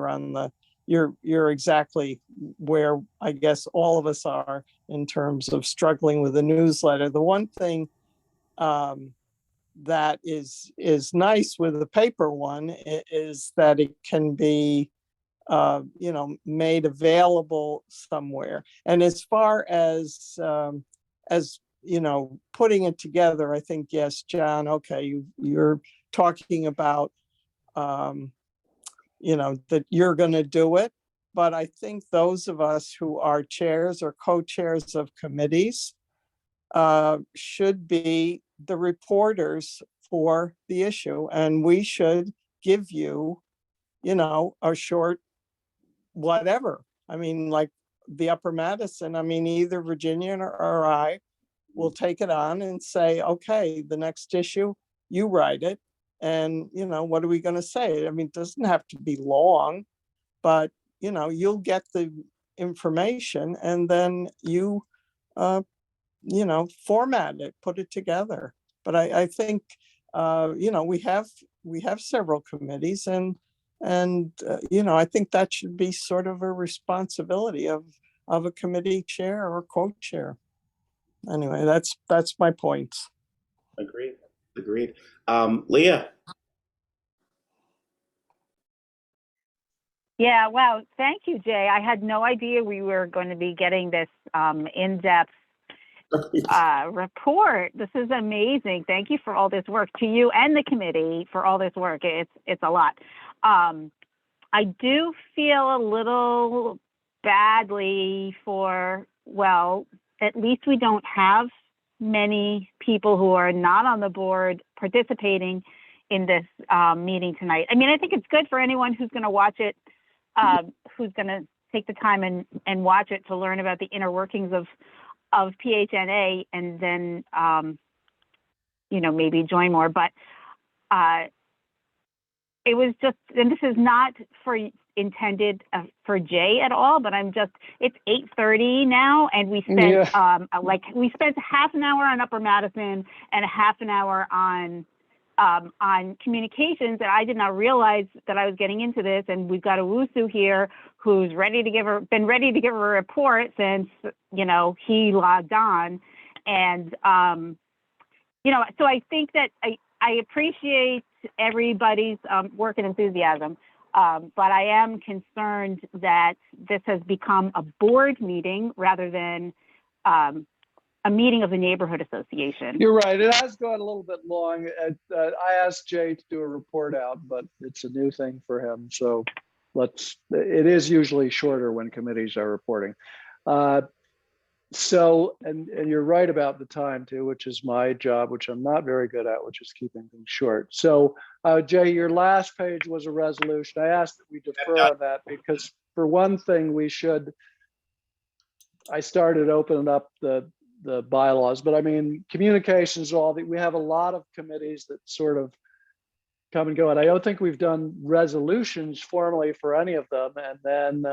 [SPEAKER 12] you're exactly where I guess all of us are in terms of struggling with the newsletter. The one thing that is nice with the paper one is that it can be made available somewhere. And as far as putting it together, I think, yes, John, okay, you're talking about that you're going to do it. But I think those of us who are chairs or co-chairs of committees should be the reporters for the issue. And we should give you, a short whatever. I mean, like the Upper Madison, either Virginia or I will take it on and say, okay, the next issue, you write it. And, what are we going to say? It doesn't have to be long, but, you'll get the information and then you, format it, put it together. But I think, we have several committees and I think that should be sort of a responsibility of a committee chair or co-chair. Anyway, that's my point.
[SPEAKER 10] Agreed. Leah.
[SPEAKER 8] Yeah, wow. Thank you, Jay. I had no idea we were going to be getting this in-depth report. This is amazing. Thank you for all this work, to you and the committee for all this work. It's a lot. I do feel a little badly at least we don't have many people who are not on the board participating in this meeting tonight. I think it's good for anyone who's going to watch it, who's going to take the time and watch it to learn about the inner workings of PHNA and then, maybe join more. But it was just, and this is not intended for Jay at all, but it's 8:30 now, and we spent we spent half an hour on Upper Madison and a half an hour on communications, and I did not realize that I was getting into this. And we've got a Wusu here who's been ready to give her a report since he logged on, and you know, so I think that I appreciate everybody's work and enthusiasm, but I am concerned that this has become a board meeting rather than a meeting of the neighborhood association.
[SPEAKER 1] You're right. It has gone a little bit long. I asked Jay to do a report out, but it's a new thing for him. So it is usually shorter when committees are reporting. So, and you're right about the time too, which is my job, which I'm not very good at, which is keeping things short. So, Jay, your last page was a resolution. I asked that we defer on that because for one thing, I started opening up the bylaws, but I mean, communications, we have a lot of committees that sort of come and go. And I don't think we've done resolutions formally for any of them. And then,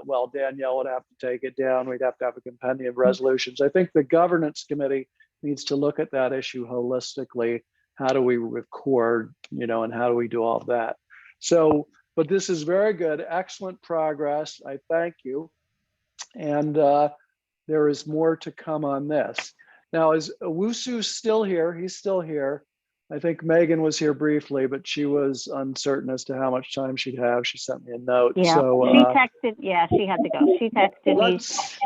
[SPEAKER 1] well, Danielle would have to take it down. We'd have to have a compendium of resolutions. I think the governance committee needs to look at that issue holistically. How do we record, and how do we do all of that? So, but this is very good, excellent progress. I thank you. And there is more to come on this. Now, is Owusu still here? He's still here. I think Megan was here briefly, but she was uncertain as to how much time she'd have. She sent me a note.
[SPEAKER 8] Yeah,
[SPEAKER 1] so,
[SPEAKER 8] she texted. Yeah, she had to go. She texted me.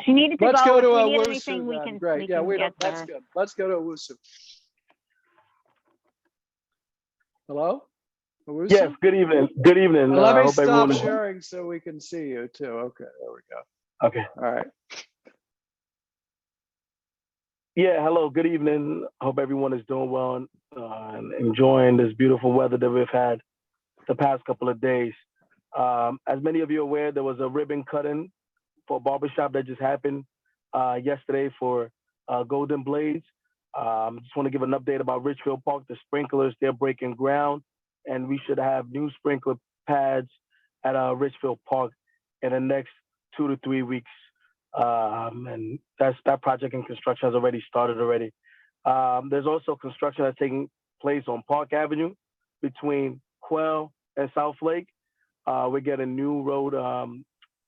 [SPEAKER 8] She needed to go.
[SPEAKER 1] Let's go to
[SPEAKER 8] if we need
[SPEAKER 1] Owusu
[SPEAKER 8] anything, we
[SPEAKER 1] then.
[SPEAKER 8] can.
[SPEAKER 1] Great.
[SPEAKER 8] We
[SPEAKER 1] Yeah,
[SPEAKER 8] can get
[SPEAKER 1] that's
[SPEAKER 8] there.
[SPEAKER 1] good. Let's go to Owusu. Hello? Owusu?
[SPEAKER 13] Yes, good evening. Good evening.
[SPEAKER 1] Let me
[SPEAKER 13] hope
[SPEAKER 1] stop
[SPEAKER 13] everyone is
[SPEAKER 1] sharing so we can see you too. Okay, there we go.
[SPEAKER 13] okay.
[SPEAKER 1] All right.
[SPEAKER 13] Yeah, hello, good evening. Hope everyone is doing well and enjoying this beautiful weather that we've had the past couple of days. As many of you are aware, there was a ribbon cutting for a barbershop that just happened yesterday for Golden Blades. Just want to give an update about Richfield Park. The sprinklers, they're breaking ground, and we should have new sprinkler pads at Richfield Park in the next 2 to 3 weeks. And that project in construction has already started already. There's also construction that's taking place on Park Avenue between Quell and South Lake. We're getting new road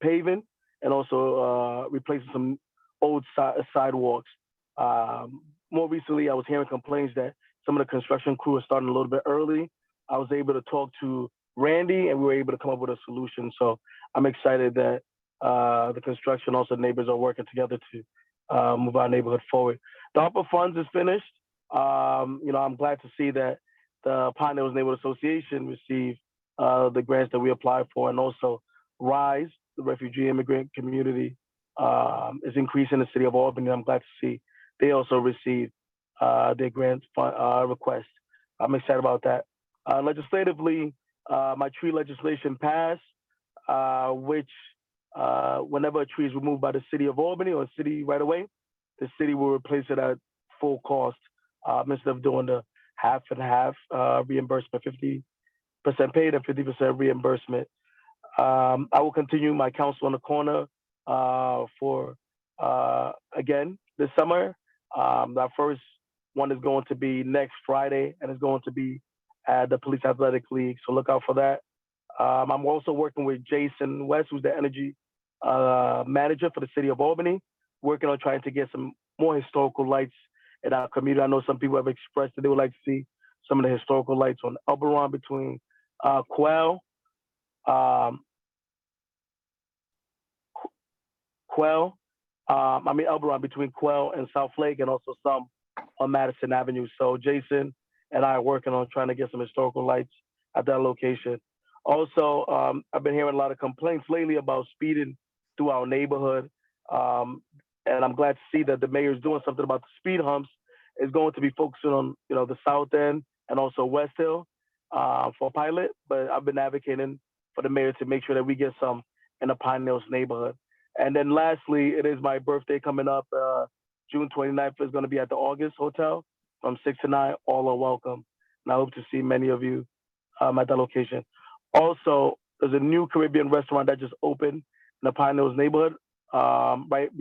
[SPEAKER 13] paving and also replacing some old sidewalks. More recently, I was hearing complaints that some of the construction crew are starting a little bit early. I was able to talk to Randy and we were able to come up with a solution. So I'm excited that the construction, also neighbors are working together to move our neighborhood forward. The ARPA funds is finished. I'm glad to see that the Pine Hills Neighborhood Association received the grants that we applied for, and also RISE, the refugee immigrant community, is increasing in the city of Albany. I'm glad to see they also received their grant request. I'm excited about that. Legislatively, my tree legislation passed, which whenever a tree is removed by the city of Albany or city right away, the city will replace it at full cost instead of doing the half and half reimbursement, 50% paid and 50% reimbursement. I will continue my council on the corner for again this summer. Our first one is going to be next Friday, and it's going to be at the Police Athletic League. So look out for that. I'm also working with Jason West, who's the energy manager for the city of Albany, working on trying to get some more historical lights in our community. I know some people have expressed that they would like to see some of the historical lights on Elberon between Elberon between Quell and South Lake, and also some on Madison Avenue. So Jason and I are working on trying to get some historical lights at that location. Also, I've been hearing a lot of complaints lately about speeding through our neighborhood. And I'm glad to see that the mayor is doing something about the speed humps. Is going to be focusing on, the South End and also West Hill for a pilot. But I've been advocating for the mayor to make sure that we get some in the Pine Hills neighborhood. And then lastly, it is my birthday coming up. June 29th is going to be at the August Hotel from 6 to 9. All are welcome. And I hope to see many of you at that location. Also, there's a new Caribbean restaurant that just opened in the Pine Hills neighborhood, right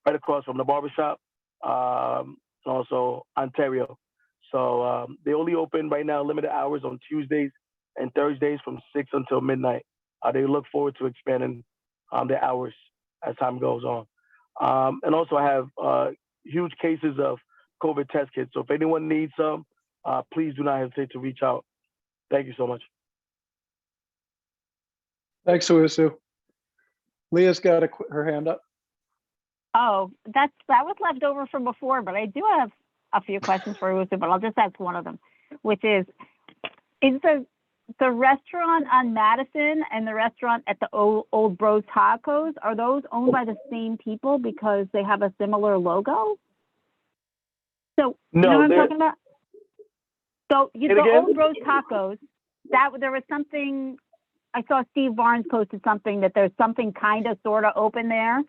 [SPEAKER 13] across from the barbershop, also Ontario. So they only open right now limited hours on Tuesdays and Thursdays from 6 until midnight. They look forward to expanding their hours as time goes on. And also I have huge cases of COVID test kits. So if anyone needs some, please do not hesitate to reach out. Thank you so much.
[SPEAKER 1] Thanks, Owusu. Leah's got her hand up.
[SPEAKER 8] Oh, that was left over from before, but I do have a few questions for Owusu, but I'll just ask one of them, which is the restaurant on Madison and the restaurant at the Old Bros Tacos, are those owned by the same people because they have a similar logo? So, you know what I'm talking about? So, the Old Bros Tacos, there was something, I saw Steve Barnes posted something that there's something kind of sort of open there,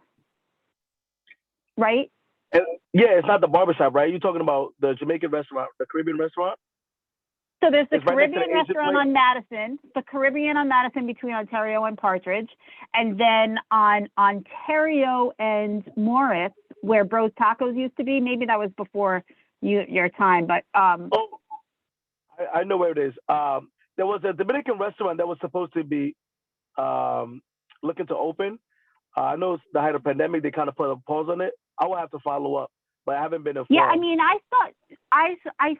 [SPEAKER 8] right?
[SPEAKER 13] Yeah, it's not the barbershop, right? You're talking about the Jamaican restaurant, the Caribbean restaurant?
[SPEAKER 8] So there's the
[SPEAKER 13] It's right next to
[SPEAKER 8] Caribbean
[SPEAKER 13] the Asian
[SPEAKER 8] restaurant
[SPEAKER 13] place.
[SPEAKER 8] on Madison, the Caribbean on Madison between Ontario and Partridge, and then on Ontario and Morris, where Bros Tacos used to be. Maybe that was before your time, but
[SPEAKER 13] Oh, I know where it is. There was a Dominican restaurant that was supposed to be looking to open. I know it's the height of pandemic, they kind of put a pause on it. I will have to follow up, but I haven't been informed.
[SPEAKER 8] yeah, I mean, I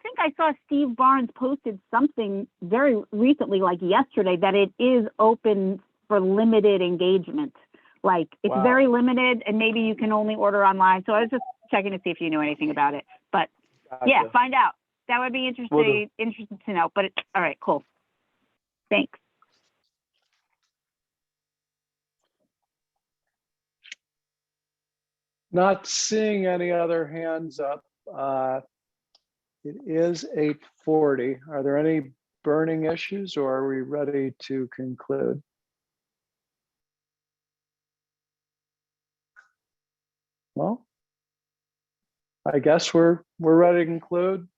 [SPEAKER 8] think I saw Steve Barnes posted something very recently, like yesterday, that it is open for limited engagement. Like it's
[SPEAKER 13] Wow.
[SPEAKER 8] very limited, and maybe you can only order online. So I was just checking to see if you knew anything about it. But yeah,
[SPEAKER 13] Gotcha.
[SPEAKER 8] find out. That would be interesting to know. But all right, cool. Thanks.
[SPEAKER 1] Not seeing any other hands up. It is 8:40. Are there any burning issues, or are we ready to conclude? Well, I guess we're ready to conclude.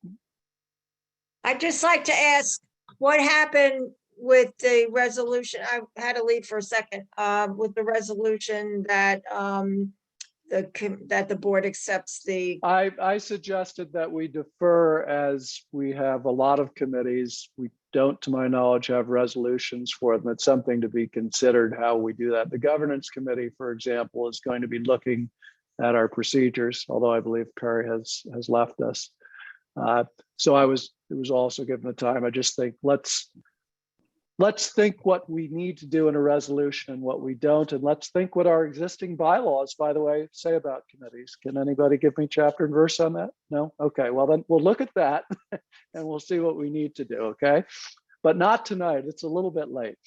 [SPEAKER 4] I'd just like to ask, what happened with the resolution? I had to leave for a second, with the resolution that, that the board accepts the,
[SPEAKER 1] I suggested that we defer, as we have a lot of committees. We don't, to my knowledge, have resolutions for them. It's something to be considered how we do that. The governance committee, for example, is going to be looking at our procedures, although I believe Perry has left us. So it was also given the time. I just think let's think what we need to do in a resolution and what we don't, and let's think what our existing bylaws, by the way, say about committees. Can anybody give me chapter and verse on that? No? Okay, well then we'll look at that and we'll see what we need to do, okay? But not tonight, it's a little bit late.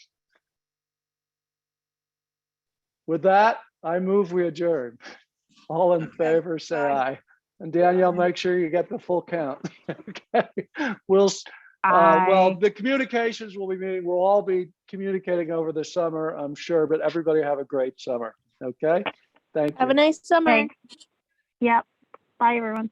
[SPEAKER 1] With that, I move we adjourn. All in favor, say aye. And Danielle, make sure you get the full count. Okay, well, the communications will be meeting. We'll all be communicating over the summer, I'm sure, but everybody have a great summer. Okay, thank you.
[SPEAKER 14] Have a nice summer.
[SPEAKER 8] Thanks. Yep. Bye, everyone.